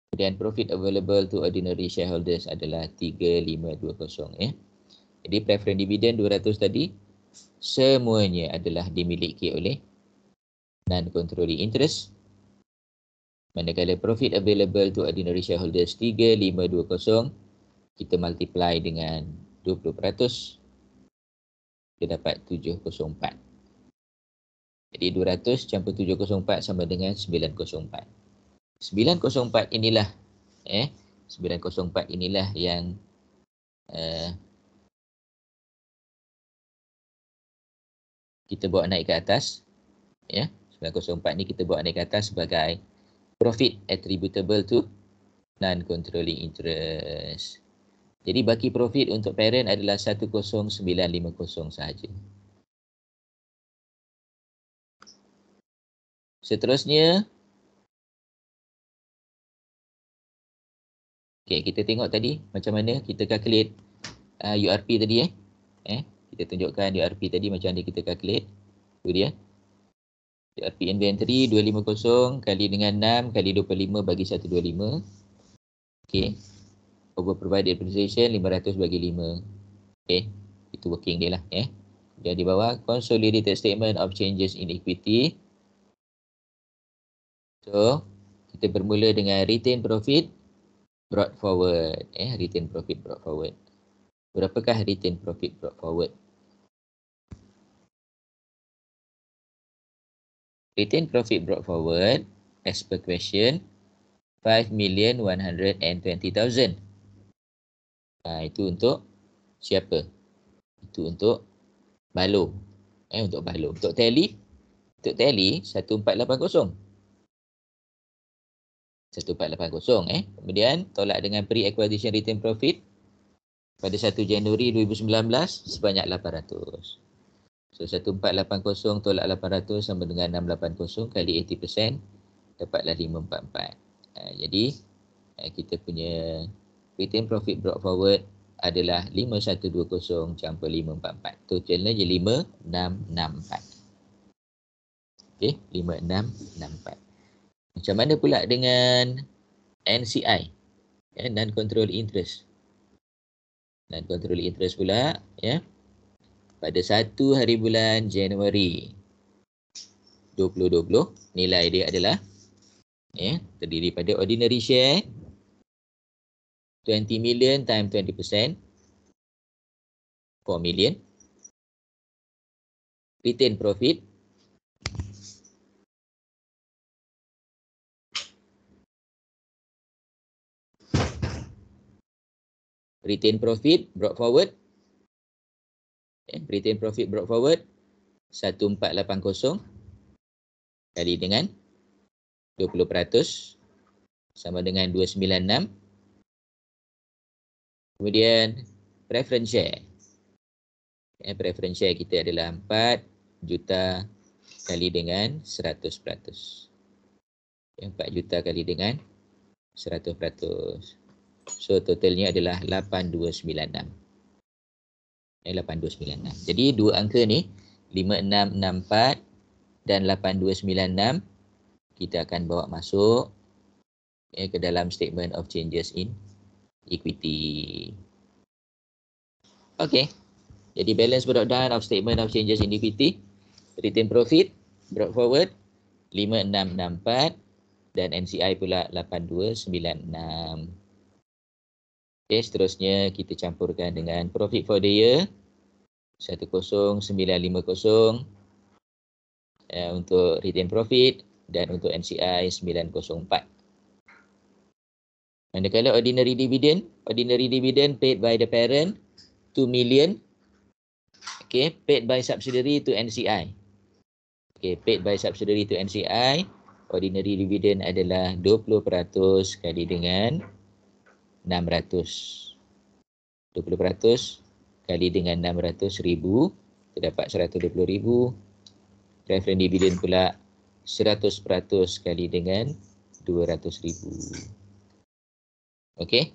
Kemudian profit available to ordinary shareholders adalah 3,520 ya. Jadi preferred dividend 200 tadi semuanya adalah dimiliki oleh non-controlling interest. Manakala profit available to ordinary shareholders 3,520, kita multiply dengan 20%, kita dapat 704. Jadi 200 campur 704 sama dengan 904. 904 inilah 904 inilah yang kita bawa naik ke atas ya. 904 ni kita bawa naik ke atas sebagai profit attributable to non-controlling interest. Jadi baki profit untuk parent adalah 10950 sahaja. Seterusnya, okay, kita tengok tadi macam mana kita calculate URP tadi kita tunjukkan URP tadi macam mana kita calculate. Itu dia. URP inventory 250 kali dengan 6 kali 25 bagi 125. Okey. Over provided depreciation 500 bagi 5. Okey. Itu working dia lah Dan di bawah consolidated statement of changes in equity. So, kita bermula dengan retain profit brought forward. Retain profit brought forward. Berapakah retain profit brought forward? Retain profit brought forward as per question 5,120,000. Itu untuk siapa? Itu untuk Balo. Untuk Balo. Untuk tally 1480. 1480 Kemudian tolak dengan pre-acquisition retain profit pada 1 Januari 2019 sebanyak 800. So 1480 tolak 800 sama dengan 680 kali 80% dapatlah 544. Jadi kita punya retain profit brought forward adalah 5120 campur 544. Totalnya je 5664. Okey, 5664. Macam mana pula dengan NCI? Non-control interest. Non-control interest pula pada 1 hari bulan Januari 2020, nilai dia adalah terdiri pada ordinary share 20 million times 20%, 4 million. Retain profit brought forward. Retain profit brought forward 1480 kali dengan 20% sama dengan 296. Kemudian preference share. Preference share kita adalah 4 juta kali dengan 100%. 4 juta kali dengan 100%. So totalnya adalah 8296. 8296. Jadi dua angka ni 5664 dan 8296 kita akan bawa masuk ke dalam statement of changes in equity. Okey. Jadi balance breakdown of statement of changes in equity. Retain profit brought forward 5664 dan NCI pula 8296. Okey, seterusnya kita campurkan dengan profit for the year 10950 untuk retain profit dan untuk NCI 904. Manakala ordinary dividend paid by the parent 2 million. Okay, paid by subsidiary to NCI. Okay, paid by subsidiary to NCI, ordinary dividend adalah 20% kali dengan 600. 20% kali dengan 600,000, terdapat 120,000. Preference dividend pula 100% kali dengan 200,000. Okay,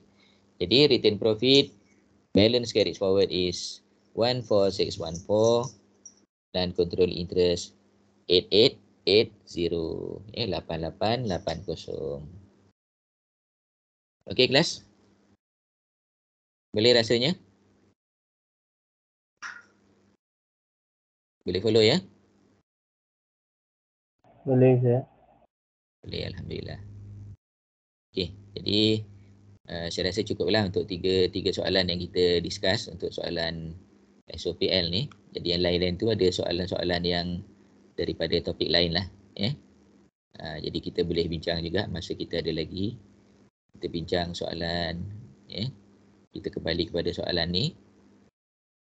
jadi retain profit balance carried forward is 14614 dan control interest 8880, 8880. Okey kelas? Boleh rasanya? Boleh follow ya? Boleh saya. Boleh, alhamdulillah. Okey, jadi saya rasa cukuplah untuk tiga soalan yang kita discuss untuk soalan SOPL ni. Jadi yang lain-lain tu ada soalan-soalan yang daripada topik lain lah. Jadi kita boleh bincang juga masa kita ada lagi. Kita bincang soalan. Kita kembali kepada soalan ni.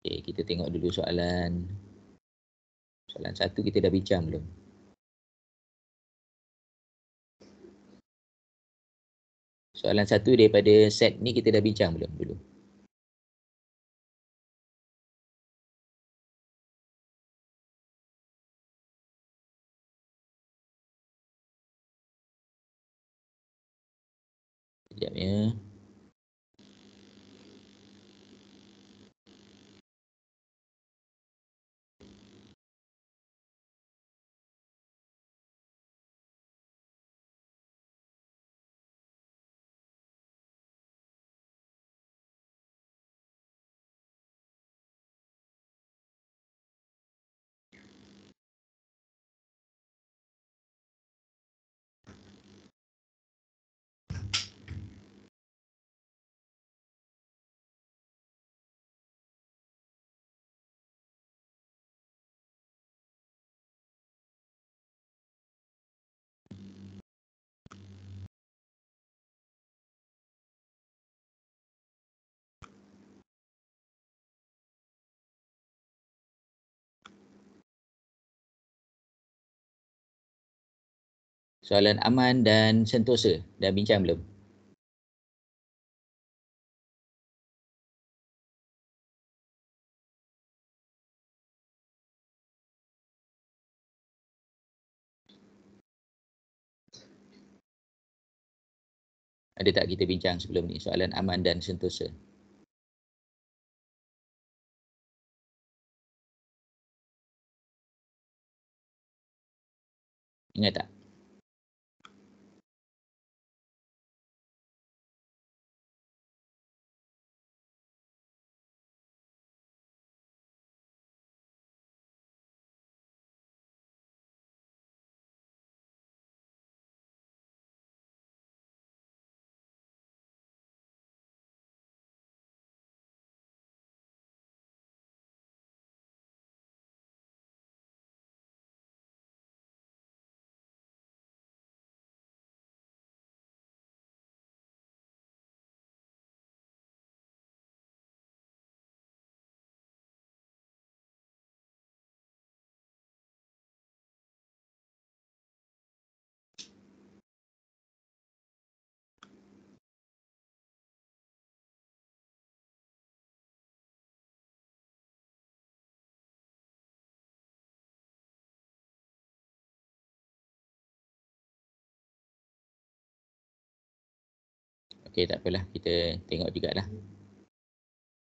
Okay, kita tengok dulu soalan 1 kita dah bincang belum? Soalan 1 daripada set ni kita dah bincang belum dulu? Sekejap ya. Soalan aman dan sentosa dah bincang belum? Ada tak kita bincang sebelum ni soalan aman dan sentosa? Ingat tak? Okey, tak apalah, kita tengok jugalah.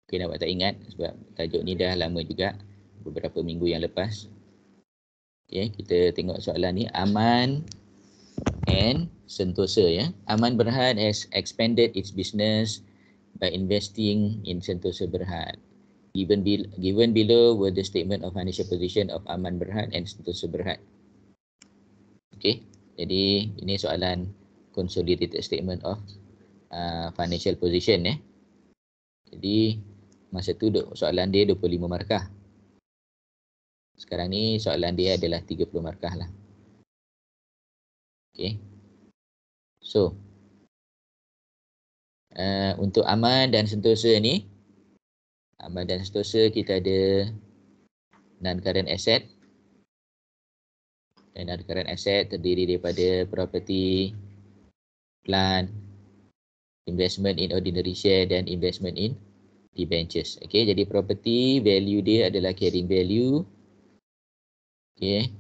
Okey, nampak tak ingat sebab tajuk ni dah lama juga, beberapa minggu yang lepas. Okey, kita tengok soalan ni, Aman and Sentosa ya. Aman Berhad has expanded its business by investing in Sentosa Berhad. Given below were the statement of financial position of Aman Berhad and Sentosa Berhad. Okey, Jadi ini soalan consolidated statement of financial position Jadi masa tu soalan dia 25 markah. Sekarang ni soalan dia adalah 30 markah lah. Okay. So untuk aman dan sentosa ni, aman dan sentosa kita ada non-current asset. Dan non-current asset terdiri daripada property, plant, investment in ordinary share dan investment in debentures. Okay, jadi property value dia adalah carrying value. Okay,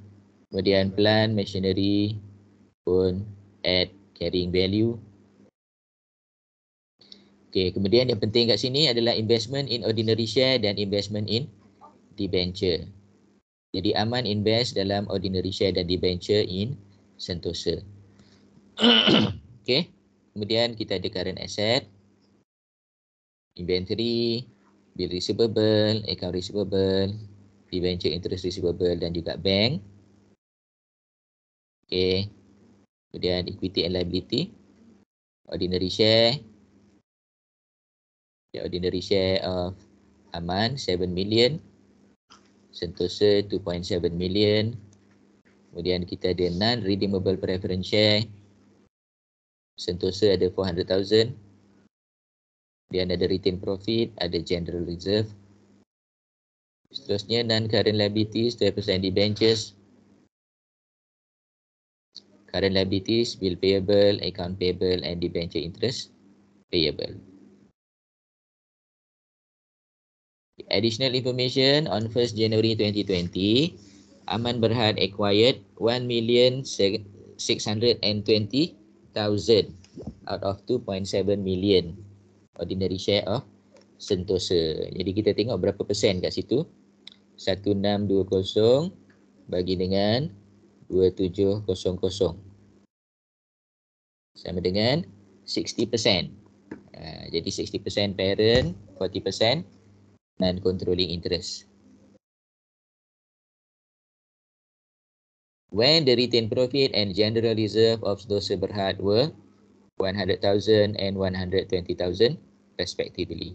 kemudian plant, machinery pun add carrying value. Okay, kemudian yang penting kat sini adalah investment in ordinary share dan investment in debenture. Jadi Aman invest dalam ordinary share dan debenture in Sentosa. Okay, kemudian kita ada current asset, inventory, bill receivable, account receivable, debenture interest receivable dan juga bank. Okay, kemudian equity and liability, ordinary share. The ordinary share of Aman 7 million, Sentosa 2.7 million. Kemudian kita ada non-redeemable preference share. Sentosa ada 400,000. Kemudian ada retain profit, ada general reserve. Seterusnya non-current liabilities to represent debentures. Current liabilities, bill payable, account payable and debenture interest payable. Additional information on 1st January 2020, Aman Berhad acquired 1,620,000 out of 2.7 million ordinary share of Sentosa. Jadi kita tengok berapa persen kat situ. 1620 bagi dengan 2700 sama dengan 60%. Jadi 60% parent, 40% non-controlling interest. When the retained profit and general reserve of Sentosa Berhad were 100,000 and 120,000 respectively.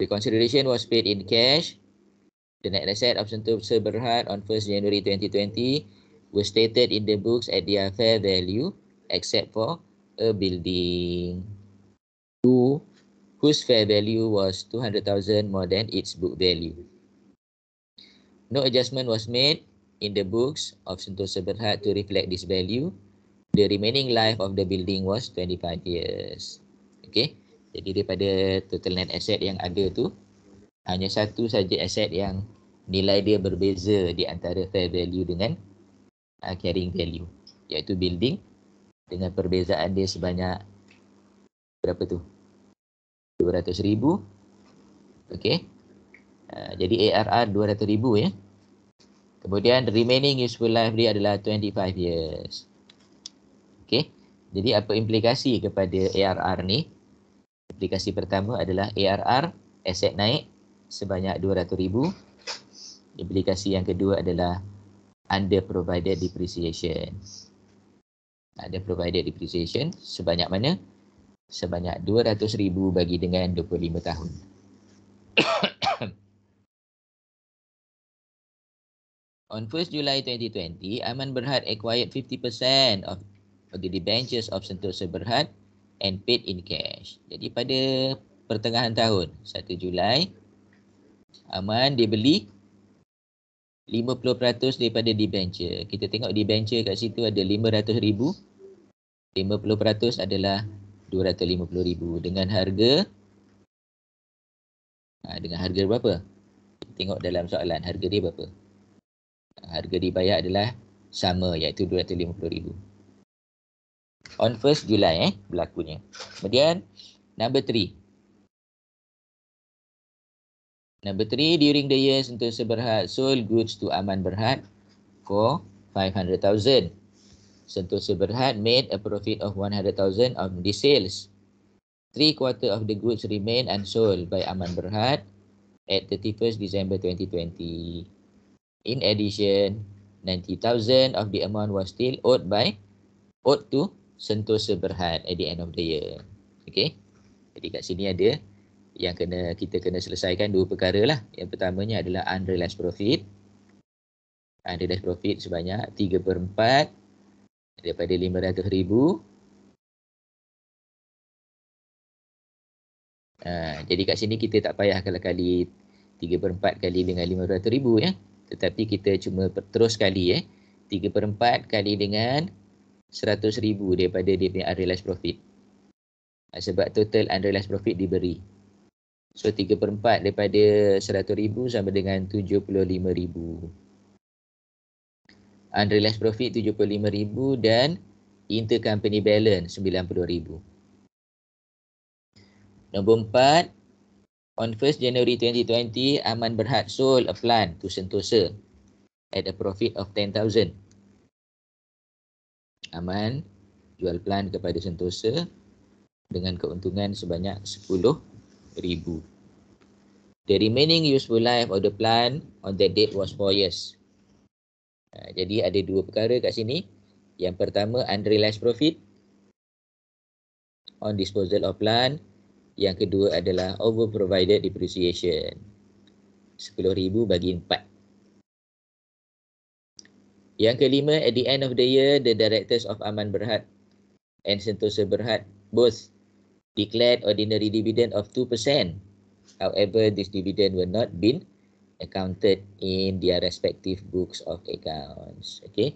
The consideration was paid in cash. The net asset of Sentosa Berhad on 1st January 2020 was stated in the books at their fair value except for a building 2 whose fair value was 200,000 more than its book value. No adjustment was made in the books of Sentosa Berhad to reflect this value. The remaining life of the building was 25 years. Okay, jadi daripada total net asset yang ada tu, hanya satu saja aset yang nilai dia berbeza di antara fair value dengan carrying value, iaitu building, dengan perbezaan dia sebanyak berapa tu? 200,000. Okey. Jadi ARR 200,000 ya. Kemudian remaining useful life dia adalah 25 years. Okey. Jadi apa implikasi kepada ARR ni? Implikasi pertama adalah ARR aset naik sebanyak 200,000. Implikasi yang kedua adalah under provided depreciation. Under provided depreciation sebanyak mana? Sebanyak 200,000 bagi dengan 25 tahun. On 1st July 2020, Aman Berhad acquired 50% of the debentures of Sentosa Berhad and paid in cash. Jadi pada pertengahan tahun 1 Julai, Aman dia beli 50% daripada debenture. Kita tengok debenture kat situ ada 500,000. 50% adalah 250,000 dengan harga berapa? Tengok dalam soalan harga dia berapa. Harga dibayar adalah sama, iaitu 250,000. On 1st July berlakunya. Kemudian number 3. Number 3, during the year Sentosa Berhad sold goods to Aman Berhad for 500,000. Sentosa Berhad made a profit of 100,000 on the sales. 3/4 of the goods remain unsold by Aman Berhad at 31st December 2020. In addition, 90,000 of the amount was still owed to Sentosa Berhad at the end of the year. Okay. Jadi kat sini ada yang kita kena selesaikan dua perkara lah. Yang pertamanya adalah unrealized profit. Unrealized profit sebanyak 3/4 daripada 500,000. Jadi kat sini kita tak payah kalau kali 3/4 kali dengan 500,000 ya. Tetapi kita cuma terus kali 3/4 kali dengan 100,000 daripada dia punya unrealized profit. Sebab total unrealized profit diberi. So 3/4 daripada 100,000 sama dengan 75,000. Unrealized profit 75,000 dan intercompany balance 90,000. Nombor 4, on 1st January 2020, Aman Berhad sold a plant to Sentosa at a profit of 10,000. Aman jual plant kepada Sentosa dengan keuntungan sebanyak 10,000. The remaining useful life of the plant on that date was 4 years. Jadi ada dua perkara kat sini. Yang pertama, unrealized profit on disposal of plant. Yang kedua adalah over provided depreciation. 10,000 bagi 4. Yang kelima, at the end of the year, the directors of Aman Berhad and Sentosa Berhad both declared ordinary dividend of 2%. However, this dividend will not been accounted in their respective books of accounts. Okay.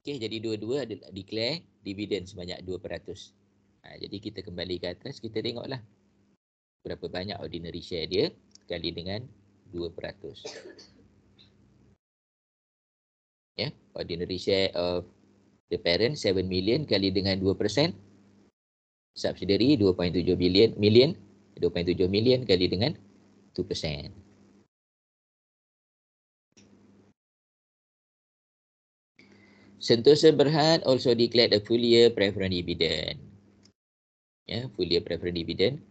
Okay, jadi dua-dua adalah declare dividend sebanyak 2%. Jadi kita kembali ke atas, kita tengoklah berapa banyak ordinary share dia kali dengan 2%. Ordinary share of the parent 7 million kali dengan 2%. Subsidiary 2.7 million kali dengan 2%. Sentosa Berhad also declared a full year preference dividend. Full year preference dividend.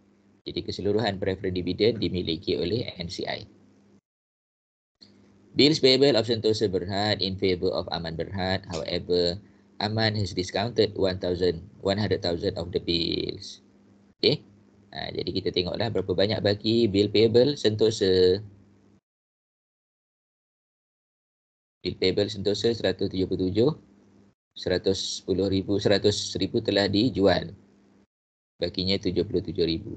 Jadi keseluruhan preference dividend dimiliki oleh NCI. Bills payable of Sentosa Berhad in favor of Aman Berhad. However, Aman has discounted 100,000 of the bills. Okay. Jadi kita tengoklah berapa banyak baki bill payable Sentosa. Bill payable Sentosa 177, 100,000 telah dijual. Bakinya 77,000.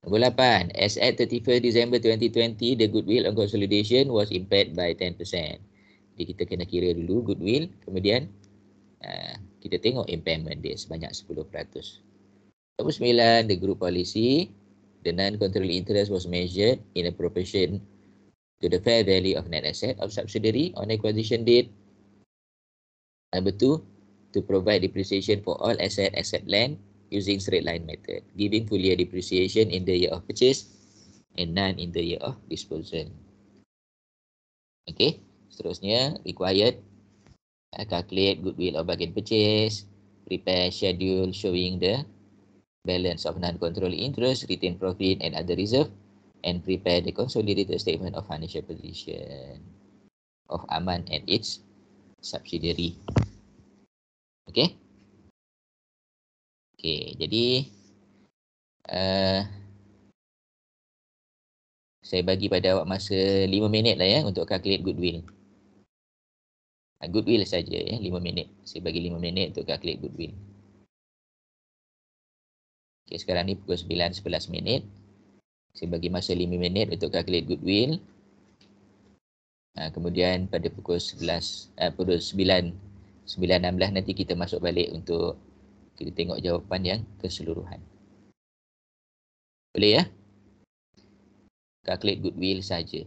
Nombor 8. As at 31st December 2020, the goodwill on consolidation was impaired by 10%. Jadi kita kena kira dulu goodwill, kemudian kita tengok impairment dia sebanyak 10%. Nombor 9. The group policy, the non-controlling interest was measured in a proportion to the fair value of net asset of subsidiary on acquisition date. Number 2, to provide depreciation for all asset except land using straight line method, giving full year depreciation in the year of purchase and none in the year of disposal. Okay, seterusnya required calculate goodwill or bargain purchase, prepare schedule showing the balance of non-controlling interest, retained profit and other reserve, and prepare the consolidated statement of financial position of Aman and its subsidiary. Okay. Okay, jadi saya bagi pada awak masa 5 minit lah untuk calculate goodwill. Goodwill saja 5 minit. Saya bagi 5 minit untuk calculate goodwill. Okay, sekarang ni pukul 9:11 minit. Saya bagi masa 5 minit untuk calculate goodwill. Kemudian pada pukul 9:16 nanti kita masuk balik untuk kita tengok jawapan yang keseluruhan. Boleh ya? Calculate goodwill saja.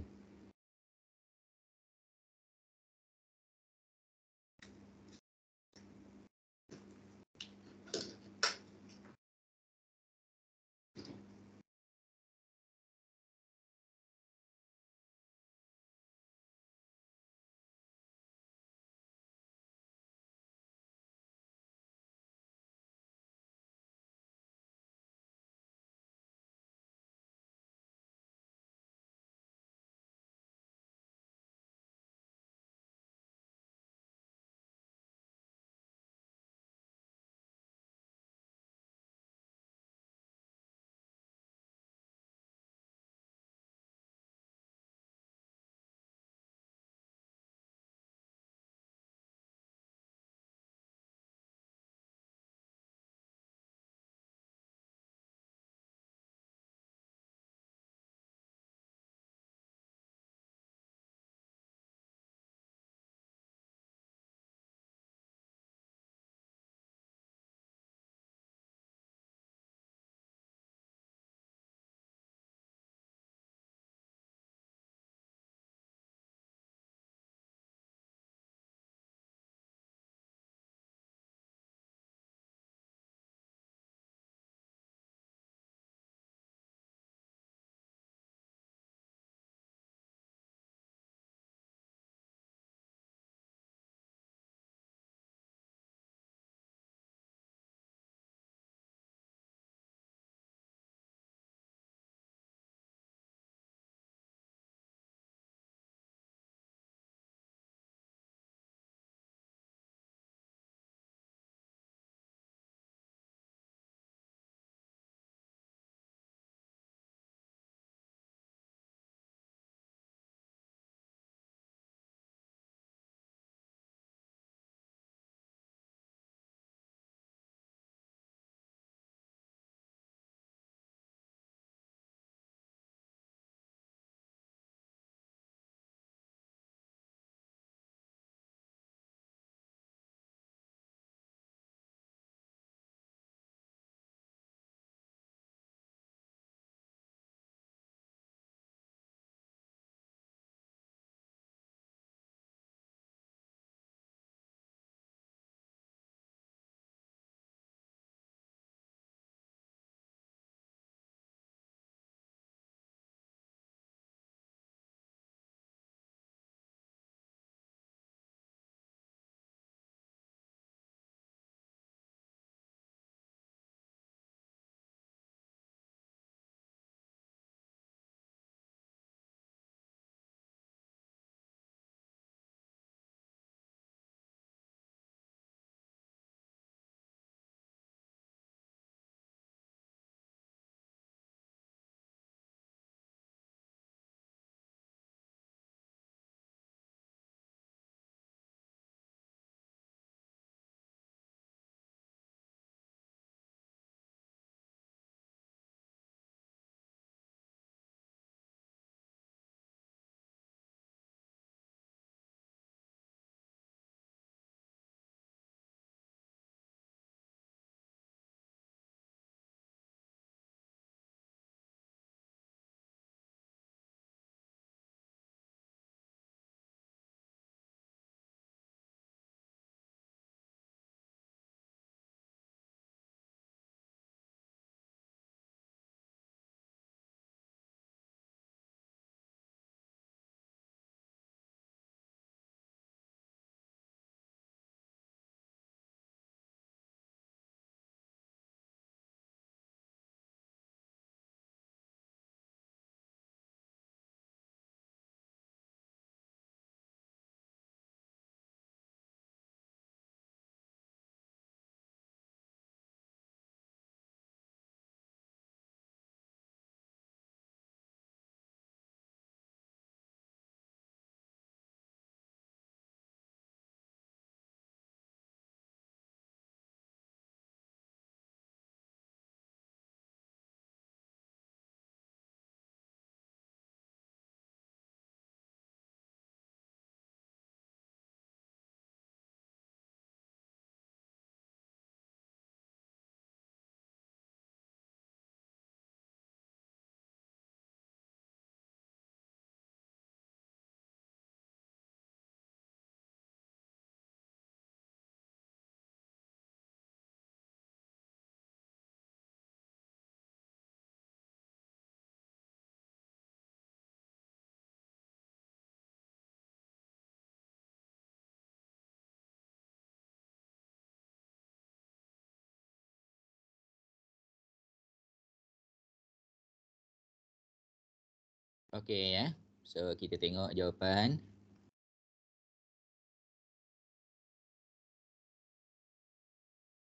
Okey ya. So kita tengok jawapan.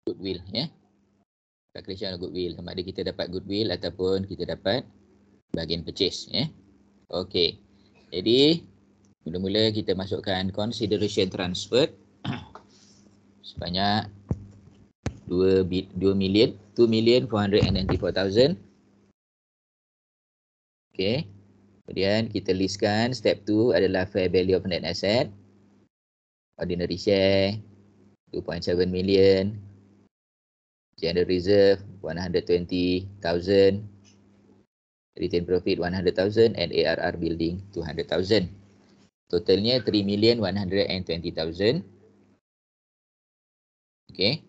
Goodwill ya. Calculation of goodwill. Sama ada kita dapat goodwill ataupun kita dapat bahagian purchase ya. Okey. Jadi mula-mula kita masukkan consideration transferred sebanyak 2,494,000. Okey. Kemudian kita listkan step 2 adalah fair value of net asset. Ordinary share 2.7 million. General reserve 120,000. Retain profit 100,000 and ARR building 200,000. Totalnya 3,120,000. Okey.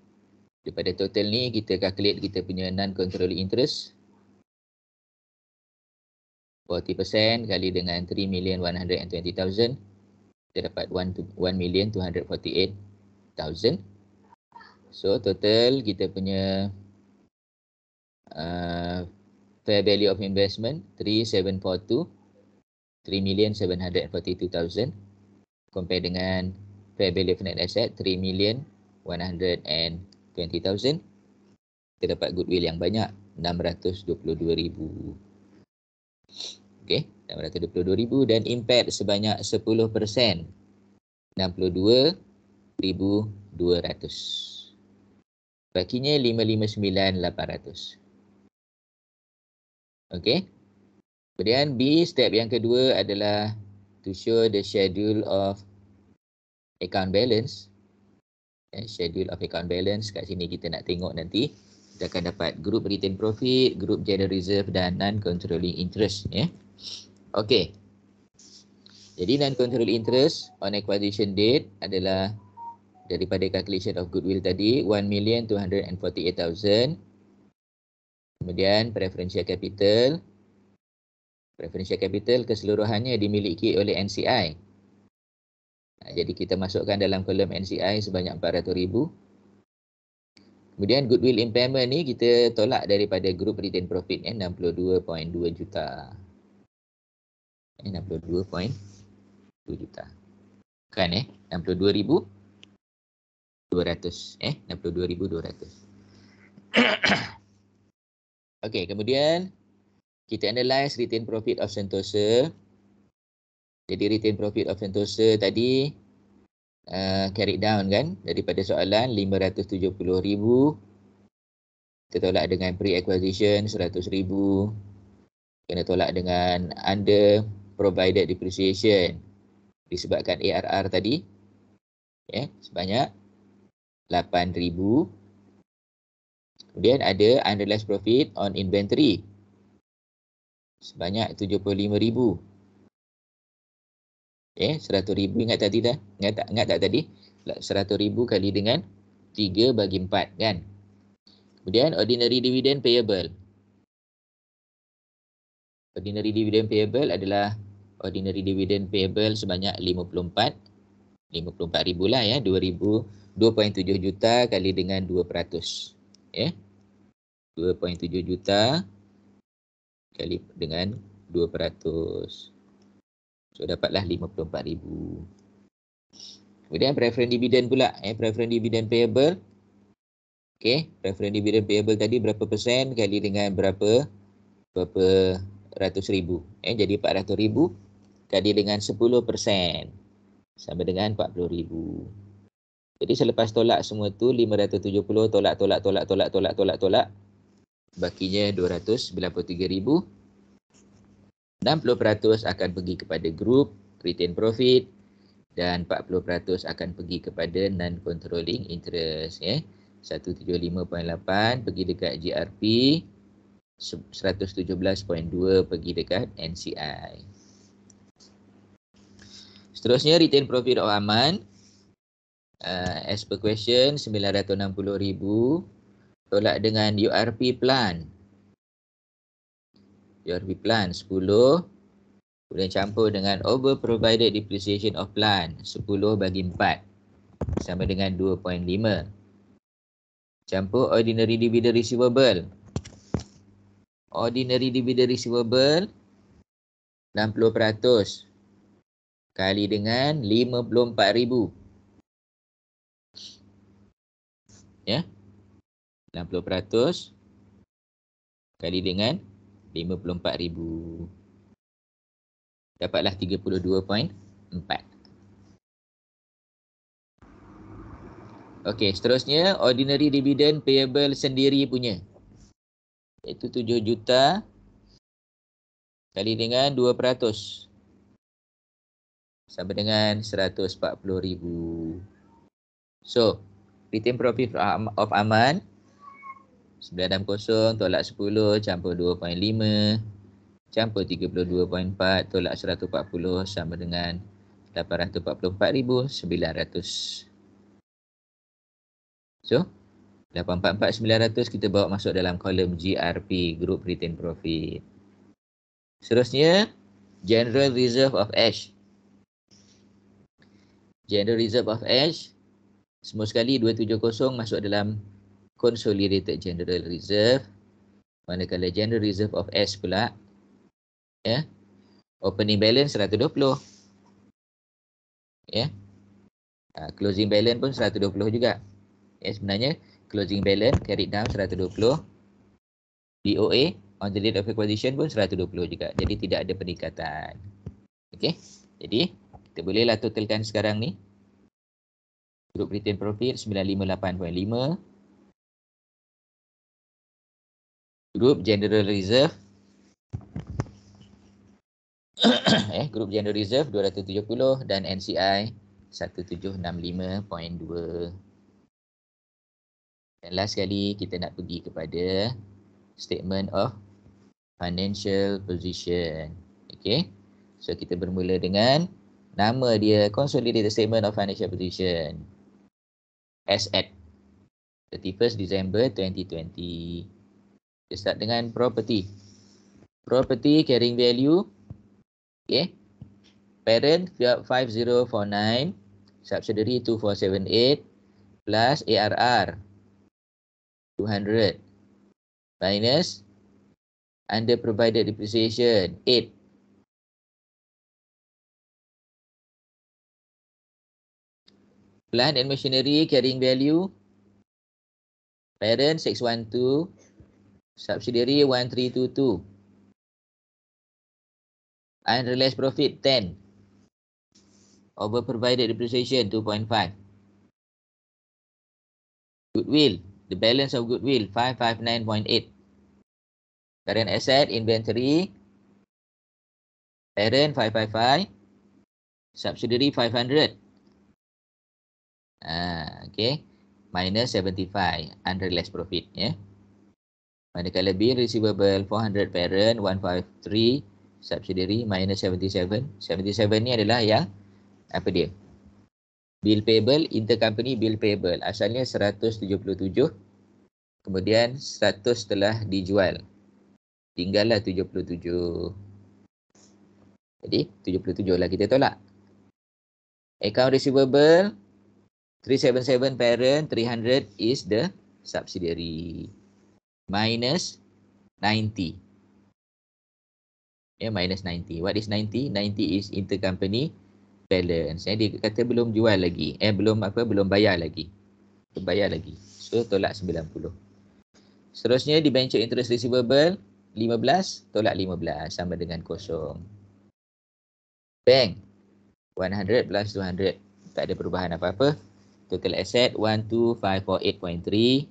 Daripada total ni kita calculate kita punya non-controlling interest. 40% kali dengan 3,120,000. Kita dapat 1,248,000. So total kita punya fair value of investment 3,742. 3,742,000 compare dengan fair value of net asset 3,120,000. Kita dapat goodwill yang banyak 622,000. Okey, 622,000 dan impact sebanyak 10%. 62,200. Bakinya 559,800. Okey. Kemudian B, step yang kedua adalah to show the schedule of account balance. Schedule of account balance kat sini kita nak tengok nanti. Kita akan dapat group retain profit, group general reserve dan non-controlling interest. Okey. Jadi non-controlling interest on acquisition date adalah daripada calculation of goodwill tadi 1,248,000. Kemudian preferential capital. Preferential capital keseluruhannya dimiliki oleh NCI. Jadi kita masukkan dalam kolom NCI sebanyak 400,000. Kemudian goodwill impairment ni kita tolak daripada group retain profit 62.2 juta. 62.2 juta. Kan 62,200. 62,200. Okey, kemudian kita analyse retain profit of Sentosa. Jadi retain profit of Sentosa tadi carried down kan daripada soalan 570,000. Kita tolak dengan pre-acquisition 100,000. Kena tolak dengan under provided depreciation disebabkan ARR tadi sebanyak 8,000. Kemudian ada unrealized profit on inventory sebanyak 75,000. 100,000 ingat tadi dah? Ingat tak tadi? 100,000 kali dengan 3/4 kan? Kemudian ordinary dividend payable. Ordinary dividend payable adalah ordinary dividend payable sebanyak 54,000 lah 2.7 juta kali dengan 2%. 2.7 juta kali dengan 2%. So dapatlah 54,000. Kemudian preference dividend pula. Preference dividend payable. Okey, preference dividend payable tadi berapa persen kali dengan berapa ratus ribu. Jadi 400,000 kali dengan 10% sama dengan 40,000. Jadi selepas tolak semua tu 570 tolak. Bakinya 293,000. 60% akan pergi kepada group retain profit dan 40% akan pergi kepada non-controlling interest. 175.8 pergi dekat GRP, 117.2 pergi dekat NCI. Seterusnya retain profit of Aman. As per question 960,000 tolak dengan URP plan. URP plan 10. Kemudian campur dengan over provided depreciation of plan 10/4 sama dengan 2.5. Campur ordinary dividend receivable. Ordinary dividend receivable 60% kali dengan 54,000. Ya. 60% kali dengan 54,000. Dapatlah 32.4. Okey, seterusnya ordinary dividend payable sendiri punya. Iaitu 7 juta kali dengan 2%. Sama dengan 140,000. So, return profit of Aman 960 tolak 10 campur 2.5 campur 32.4 tolak 140 sama dengan 844,900. So, 844,900 kita bawa masuk dalam kolom GRP, Group Return Profit. Seterusnya, General Reserve of Ash. General Reserve of Ash, semua sekali 270 masuk dalam Consolidated General Reserve. Manakala General Reserve of Ash pula, ya, opening balance 120. Ya. Closing balance pun 120 juga. Ya, sebenarnya closing balance carried down 120. DOA on the date of acquisition pun 120 juga. Jadi tidak ada peningkatan. Okey. Jadi kita bolehlah totalkan sekarang ni. Group return profit 958.5. Group General Reserve Group General Reserve 270 dan NCI 1765.2. Dan last sekali kita nak pergi kepada Statement of Financial Position. Okay. So kita bermula dengan nama dia Consolidated Statement of Financial Position. As at 31st December 2020. Kita start dengan property. Property carrying value. Okay. Parent 5049. Subsidiary 2478. Plus ARR 200. Minus under provided depreciation 8. Plant and machinery carrying value. Parent 612. Subsidiary 1322. Unrealized profit 10. Over provided depreciation 2.5. Goodwill. The balance of goodwill 559.8. Current asset inventory. Parent 555. Subsidiary 500. Okay. Minus 75. Unrealized profit. Ya. Manakala bill receivable 400 parent 153. Subsidiary minus 77. 77 ni adalah yang apa dia? Bill payable, intercompany bill payable. Asalnya 177. Kemudian 100 telah dijual. Tinggallah 77. Jadi 77 lah kita tolak. Account receivable 377 parent, 300 is the subsidiary. Minus 90. Ya, minus 90. What is 90? 90 is intercompany balance. Dia kata belum jual lagi. Belum bayar lagi. Bayar lagi. So tolak 90. Seterusnya debenture interest receivable 15 tolak 15 sama dengan kosong. Bank 100 plus 200. Tak ada perubahan apa-apa. Total asset 12548.3.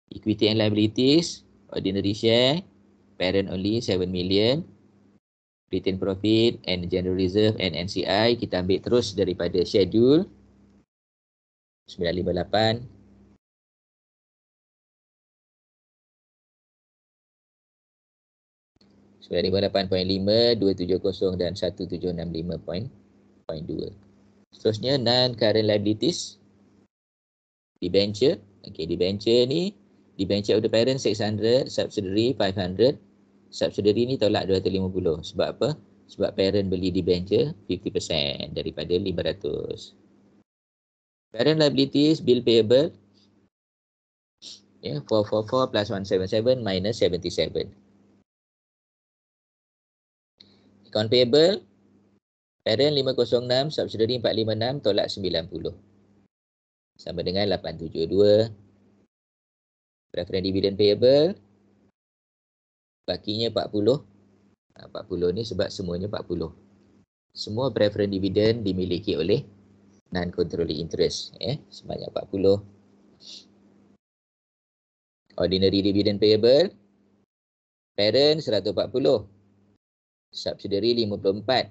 Equity and liabilities ordinary share parent only 7 million. Return profit and general reserve and NCI kita ambil terus daripada schedule 958. $958.5, 270 dan 1765.2. Seterusnya non-current liabilities. Debenture. Okay, debenture ni, debenture of the parent 600, subsidiary 500. Subsidiary ni tolak 250. Sebab apa? Sebab parent beli debenture 50% daripada 500. Current liabilities, bill payable. 444 plus 177 minus 77. Account payable, parent 506, subsidiary 456, tolak 90. Sama dengan 872. Preference dividend payable, bakinya 40. 40 ni sebab semuanya 40. Semua preference dividend dimiliki oleh non-controlling interest. Sebanyak 40. Ordinary dividend payable, parent 140. Subsidiary 54.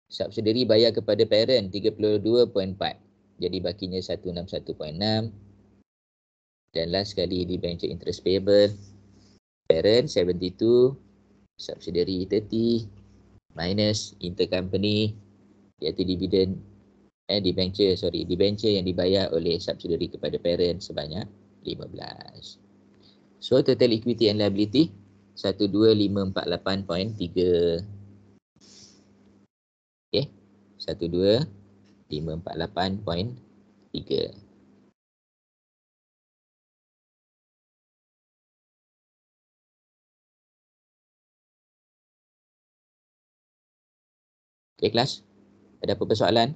Subsidiary bayar kepada parent 32.4. Jadi bakinya 161.6. Dan last sekali debenture interest payable, parent 72, subsidiary 30, minus intercompany iaitu debenture yang dibayar oleh subsidiary kepada parent sebanyak 15. So total equity and liability 12548.3. Okey, 12548.3. Okey kelas, ada apa persoalan?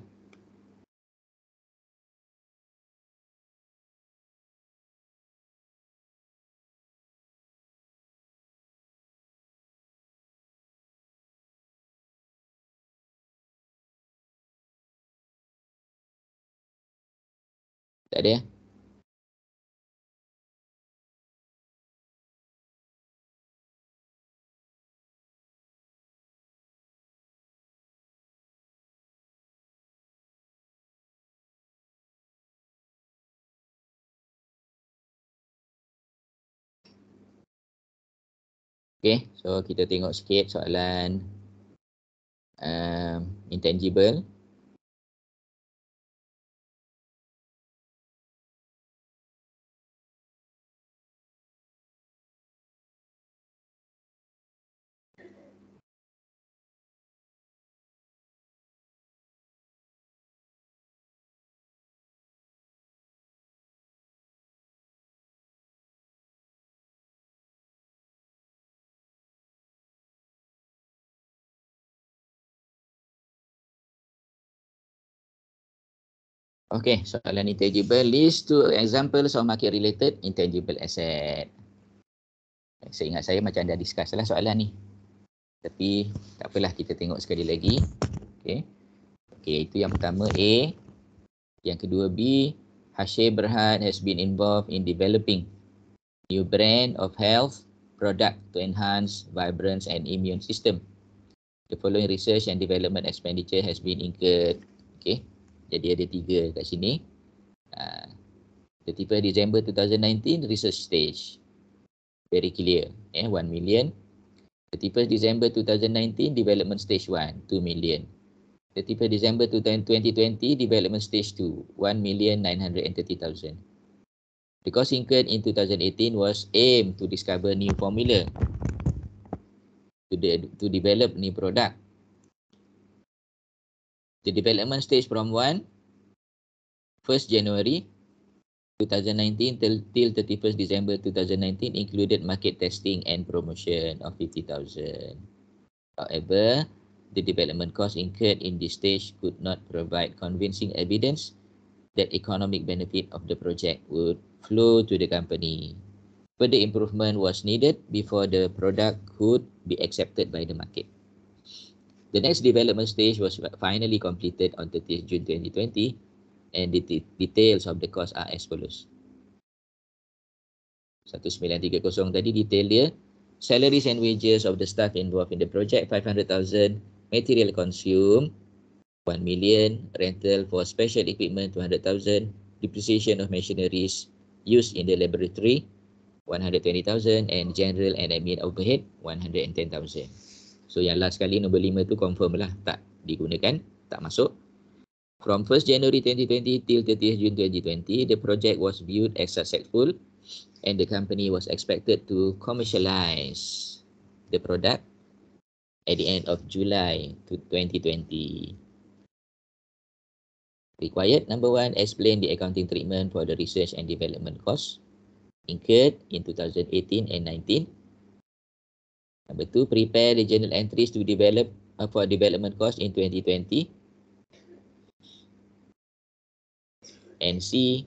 Tak ada? Okey, so kita tengok sikit soalan intangible. Okey, soalan intangible, list two examples of market related intangible asset. Seingat saya macam dah discuss lah soalan ni. Tapi tak apalah, kita tengok sekali lagi. Okey. Okey, itu yang pertama A. Yang kedua B. Hashim Berhad has been involved in developing new brand of health product to enhance vibrance and immune system. The following research and development expenditure has been incurred. Okey. Jadi ada 3 kat sini. 31 December 2019 research stage. Very clear. 1 million. 31 December 2019 development stage 1, 2 million. 31 December 2020 development stage 2, 1,930,000. The cost incurred in 2018 was aimed to discover new formula to develop new product. The development stage from 1st January 2019 till 31st December 2019 included market testing and promotion of 50,000. However, the development cost incurred in this stage could not provide convincing evidence that economic benefit of the project would flow to the company. Further improvement was needed before the product could be accepted by the market. The next development stage was finally completed on 30th June 2020, and the details of the cost are as follows. 1930 tadi detail dia. Salaries and wages of the staff involved in the project 500,000, material consumed 1 million, rental for special equipment 200,000, depreciation of machineries used in the laboratory 120,000, and general and admin overhead 110,000. So yang last kali nombor 5 tu confirm lah tak digunakan, tak masuk. From 1st January 2020 till 30th June 2020, the project was viewed as successful and the company was expected to commercialize the product at the end of July 2020. Required, number 1, explain the accounting treatment for the research and development costs incurred in 2018 and 19. Number 2, prepare the journal entries to develop for development cost in 2020. And C,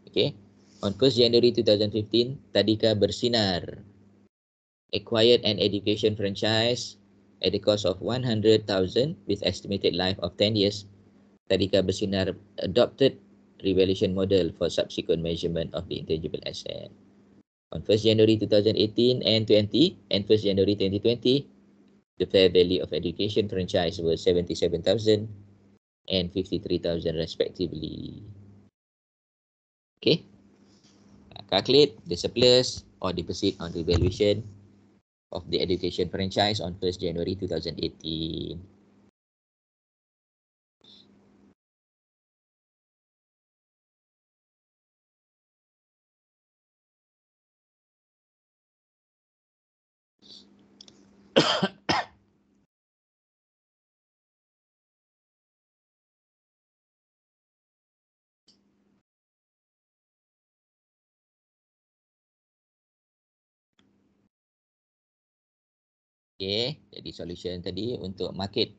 okay. On 1st January 2015, Tadika bersinar acquired an education franchise at the cost of 100,000 with estimated life of 10 years. Tadika bersinar adopted revaluation model for subsequent measurement of the intangible asset. On 1st January 2018 and 1st January 2020, the fair value of education franchise was 77,000 and 53,000 respectively. Okay. Calculate the surplus or deficit on revaluation of the education franchise on 1st January 2018. Okay, jadi solution tadi untuk market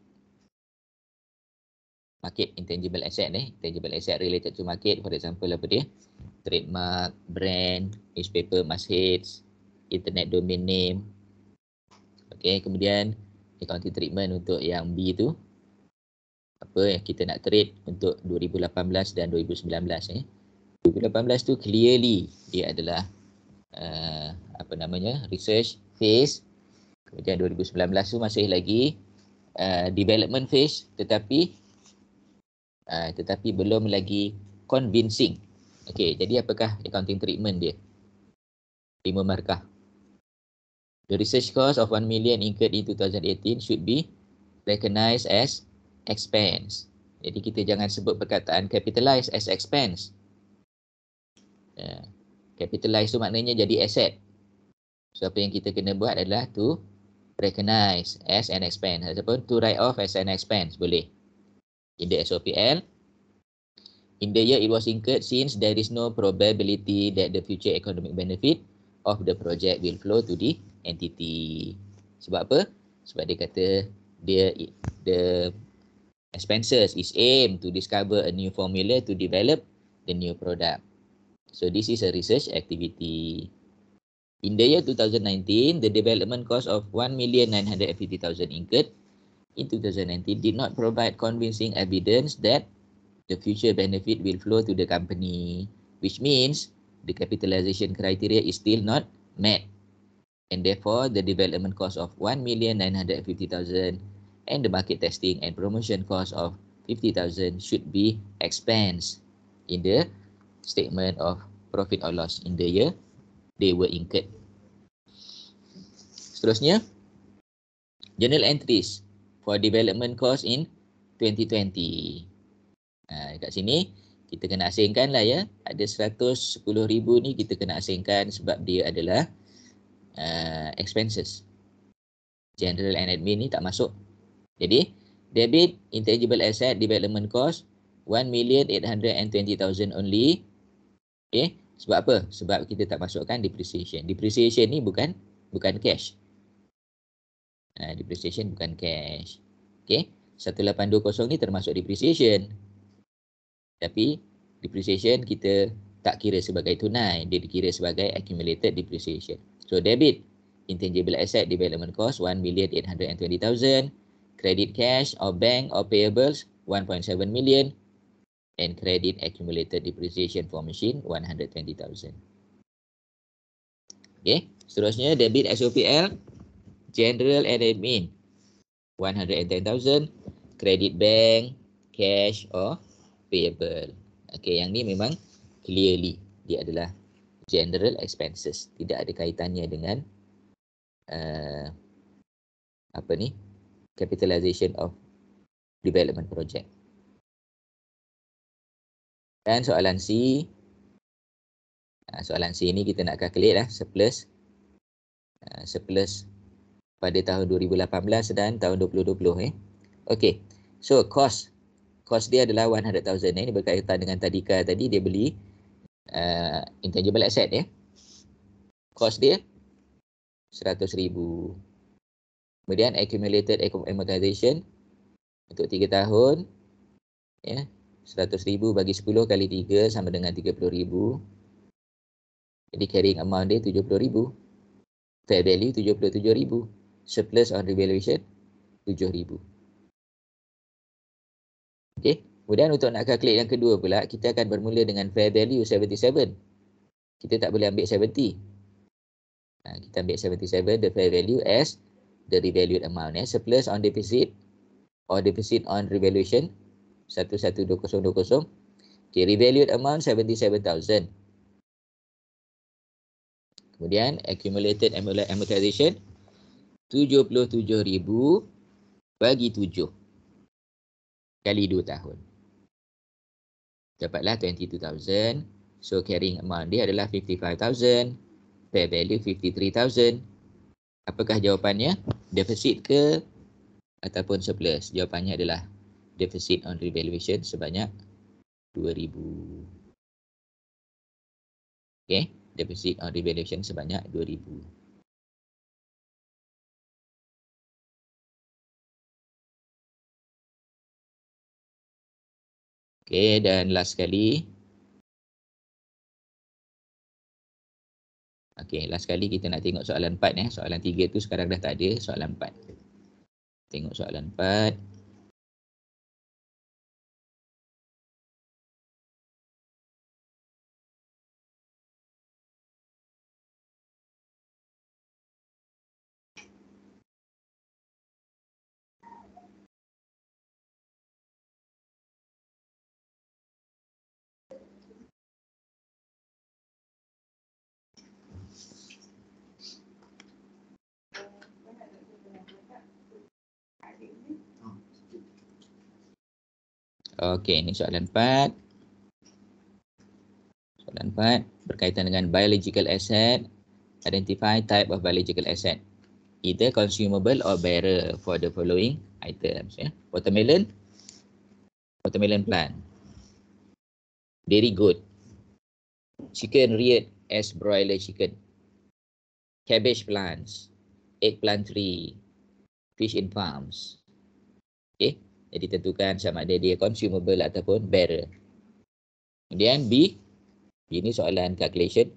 intangible asset intangible asset related to market, for example apa dia? Trademark, brand, newspaper, mastheads, internet domain name. Okay, kemudian accounting treatment untuk yang B tu, apa yang kita nak trade untuk 2018 dan 2019 2018 tu clearly dia adalah research phase. Kemudian 2019 tu masih lagi development phase, tetapi belum lagi convincing. Okey, jadi apakah accounting treatment dia? 5 markah. The research cost of 1 million incurred in 2018 should be recognized as expense. Jadi kita jangan sebut perkataan capitalize as expense. Capitalize tu maknanya jadi asset. So apa yang kita kena buat adalah to recognize as an expense ataupun to write off as an expense, boleh. In the SOPL, in the year it was incurred, since there is no probability that the future economic benefit of the project will flow to the entity. Sebab apa? Sebab dia kata the expenses is aimed to discover a new formula to develop the new product. So this is a research activity. In the year 2019, the development cost of 1,950,000 incurred in 2019 did not provide convincing evidence that the future benefit will flow to the company, which means the capitalization criteria is still not met. And therefore, the development cost of 1,950,000 and the market testing and promotion cost of 50,000 should be expensed in the statement of profit or loss in the year they were incurred. Seterusnya, journal entries for development cost in 2020. Dekat sini kita kena asingkan lah ya. Ada 110,000 ni kita kena asingkan sebab dia adalah expenses. General and admin ni tak masuk. Jadi debit intangible asset development cost 1,820,000 only. Okay. Sebab apa? Sebab kita tak masukkan depreciation. Depreciation ni bukan cash. Depreciation bukan cash. Okay. 1820 ni termasuk depreciation. Tapi depreciation kita tak kira sebagai tunai. Dia dikira sebagai accumulated depreciation. So debit intangible asset development cost 1,820,000. Credit cash or bank or payables 1.7 million. And credit accumulated depreciation for machine 120,000. Okay. Seterusnya debit SOPL general and admin 110,000. Credit bank, cash or payable. Okay, yang ni memang clearly dia adalah general expenses. Tidak ada kaitannya dengan capitalization of development project. Dan soalan C. Soalan C ni kita nak calculate lah surplus. Surplus pada tahun 2018 dan tahun 2020. Okay. So cost dia adalah 100,000. Ini berkaitan dengan Tadika tadi, dia beli intangible asset ya. Kos dia 100,000. Kemudian accumulated amortization untuk 3 tahun, ya, 100,000 bagi 10 kali 3 sama dengan 30,000. Jadi carrying amount dia 70,000. Fair value 77,000. Surplus on revaluation 7,000. Okey. Kemudian untuk nak calculate yang kedua pula, kita akan bermula dengan fair value 77. Kita tak boleh ambil 70. Kita ambil 77, the fair value as the revalued amount. Surplus on deficit or deficit on revaluation 112020. Okay, revalued amount 77,000. Kemudian accumulated amortization 77,000 bagi 7 kali 2 tahun. Dapatlah 22,000. So carrying amount dia adalah 55,000. Fair value 53,000. Apakah jawapannya? Deficit ke ataupun surplus? Jawapannya adalah deficit on revaluation sebanyak 2,000. Okay, deficit on revaluation sebanyak 2,000. Okay, dan last sekali. Okay, last sekali kita nak tengok soalan 4. Soalan 3 tu sekarang dah tak ada. Soalan 4. Tengok soalan 4. Okey, ini soalan 4. Soalan 4 berkaitan dengan biological asset. Identify type of biological asset. Either consumable or bearer for the following items. Watermelon plant. Dairy goat. Chicken reared as broiler chicken. Cabbage plants. Eggplant tree. Fish in farms. Okay. Jadi tentukan sama ada dia consumable ataupun bearer. Kemudian B. Ini soalan calculation.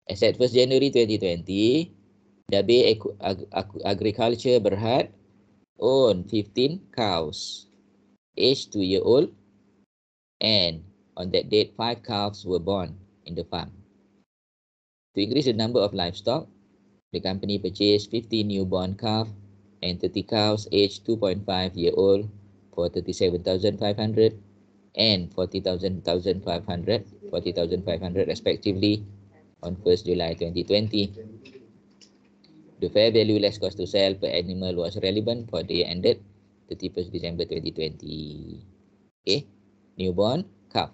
As at 1st January 2020, Dabir Agriculture Berhad own 15 cows, aged 2-year-old, and on that date, 5 calves were born in the farm. To increase the number of livestock, the company purchased 50 newborn calves and 30 cows aged 2.5-year-old for 37,500 and 40,500 respectively on 1st July 2020. The fair value less cost to sell per animal was relevant for the year ended 31st December 2020. Okay, newborn calf.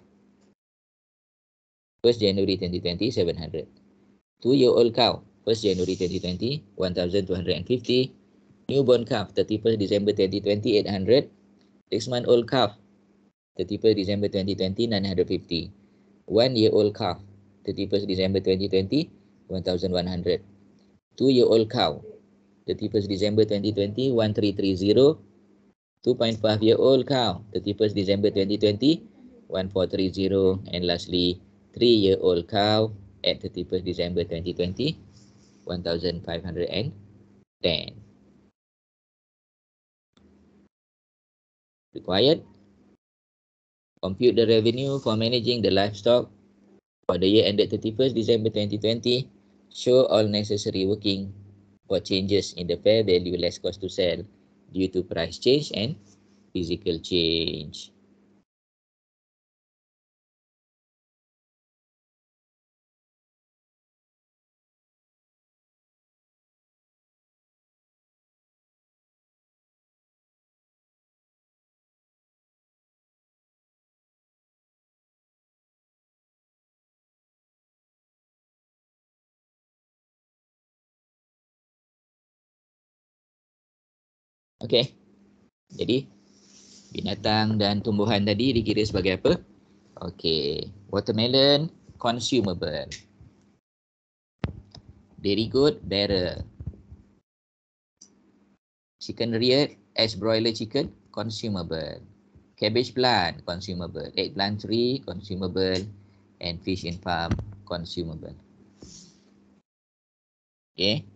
1st January 2020, 700. 2-year-old cow, 1st January 2020, 1,250. Newborn calf, 31st December 2020, 800. 6-month-old calf, 31st December 2020, 950. 1-year-old calf, 31st December 2020, 1,100. 2-year-old cow, 31st December 2020, 1,330. 2.5-year-old cow, 31st December 2020, 1,430. And lastly, 3-year-old cow at 31st December 2020, 1,510. Required. Compute the revenue for managing the livestock for the year ended 31st December 2020. Show all necessary working for changes in the fair value less cost to sell due to price change and physical change. Okey. Jadi binatang dan tumbuhan tadi dikira sebagai apa? Okey, watermelon consumable. Dairy goat, barrel. Chicken reared as broiler chicken, consumable. Cabbage plant, consumable. Eggplant tree, consumable. And fish in farm, consumable. Okay.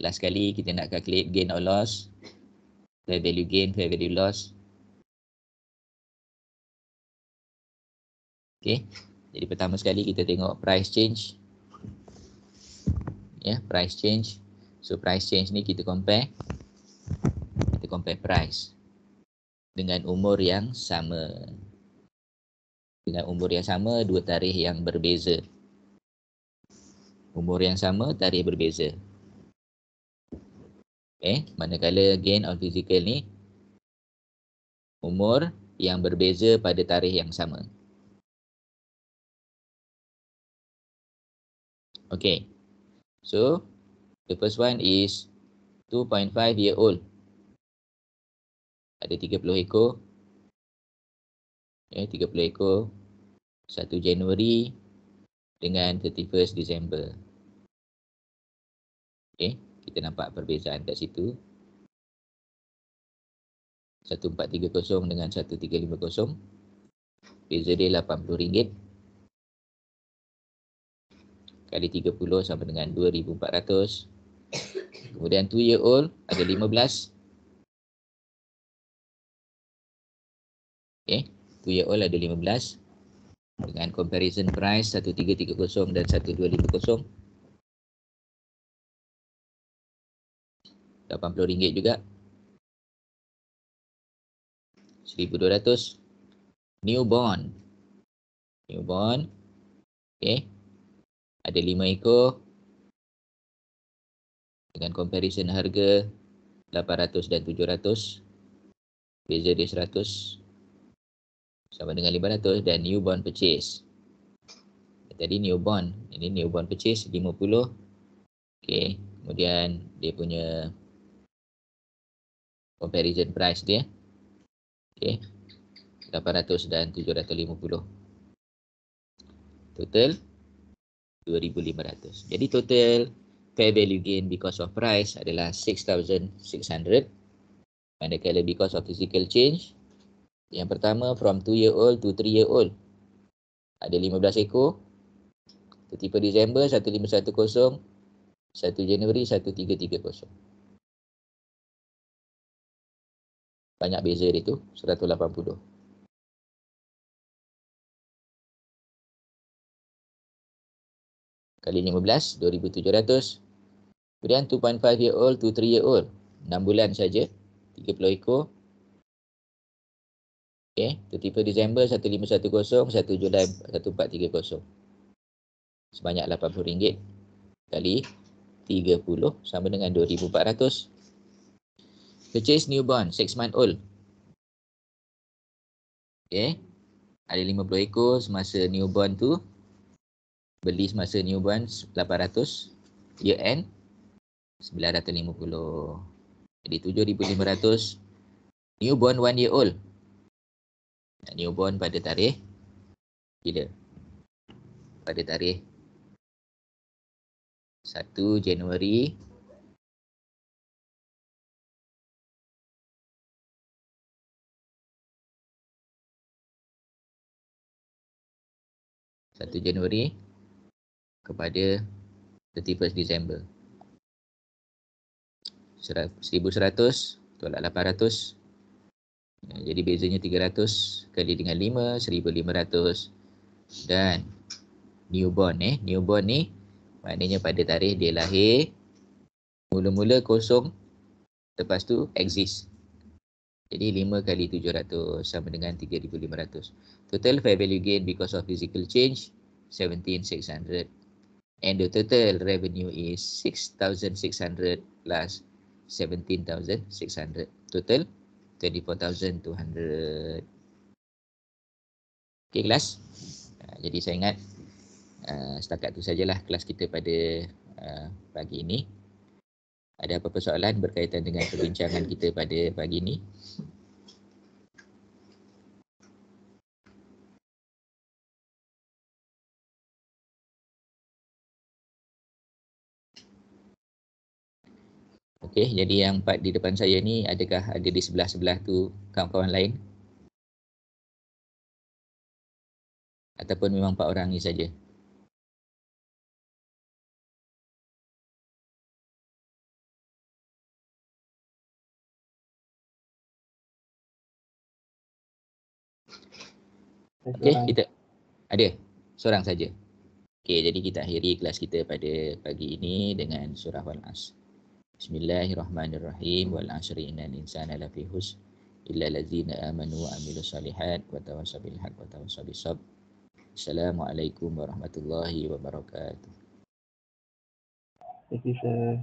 Last kali kita nak calculate gain or loss. Fair value gain, fair value loss. Okay. Jadi pertama sekali kita tengok price change. Ya, price change. So price change ni kita compare price dengan umur yang sama. Dengan umur yang sama, dua tarikh yang berbeza. Umur yang sama, tarikh berbeza. Okay, manakala gain on physical ni umur yang berbeza pada tarikh yang sama. Okay, so the first one is 2.5 year old. Ada 30 ekor. Okay, 30 ekor. 1 Januari dengan 31st Disember. Okay, kita nampak perbezaan kat situ. 1430 dengan 1350. Beza dia RM80. Kali 30 sama dengan 2,400. Kemudian 2 year old ada 15. Okay, 2 year old ada 15. Dengan comparison price 1330 dan 1250. RM80 juga. 1,200. Newborn. Newborn. Okay. Ada 5 ekor. Dengan comparison harga 800 dan 700. Beza dia 100. Sama dengan 500. Dan newborn purchase. Tadi newborn. Ini newborn purchase 50. Okay. Kemudian dia punya comparison price dia. Okay. 800 dan 750. Total 2,500. Jadi total fair value gain because of price adalah 6,600. Manakala because of physical change, yang pertama from 2 year old to 3 year old ada 15 ekor. 31 Disember 1510, 1 Januari 1330. Banyak beza dia tu, 180. Kali 15, 2,700. Kemudian 2.5 year old to 3 year old, 6 bulan saja, 30 ekor. Okay, 31 Disember 1510, 1 Julai 1430. Sebanyak RM80 kali 30 sama dengan 2,400. Purchase newborn 6 month old. Okay, ada 50 ekor semasa newborn tu. Beli semasa newborn 800. Year end 950. Jadi 7,500. Newborn 1 year old. Newborn pada tarikh bila? Pada tarikh 1 Januari 1 Januari kepada 31st Disember. 1,100 tolak 800. Jadi bezanya 300 kali dengan 5, 1,500. Dan newborn newborn ni maknanya pada tarikh dia lahir mula-mula kosong, lepas tu exist. Jadi 5 kali 700 sama dengan 3,500. Total fair value gain because of physical change 17,600. And the total revenue is 6,600 plus 17,600. Total 24,200. Okay kelas. Jadi saya ingat setakat tu sajalah kelas kita pada pagi ini. Ada apa-apa soalan berkaitan dengan perbincangan kita pada pagi ini? Okey, jadi yang 4 di depan saya ni adakah ada di sebelah-sebelah tu kawan-kawan lain? Ataupun memang 4 orang ni saja? Okey, Seorang. kita ada seorang saja. Okey, jadi kita akhiri kelas kita pada pagi ini dengan surah Al-Asr. Bismillahirrahmanirrahim. Wal 'asri innal insana lafi khusr illa allazina amanu wa 'amilus solihat wa tawassaw bil haqqi wa tawassaw bis sabr. Assalamualaikum warahmatullahi wabarakatuh. Thank you, sir.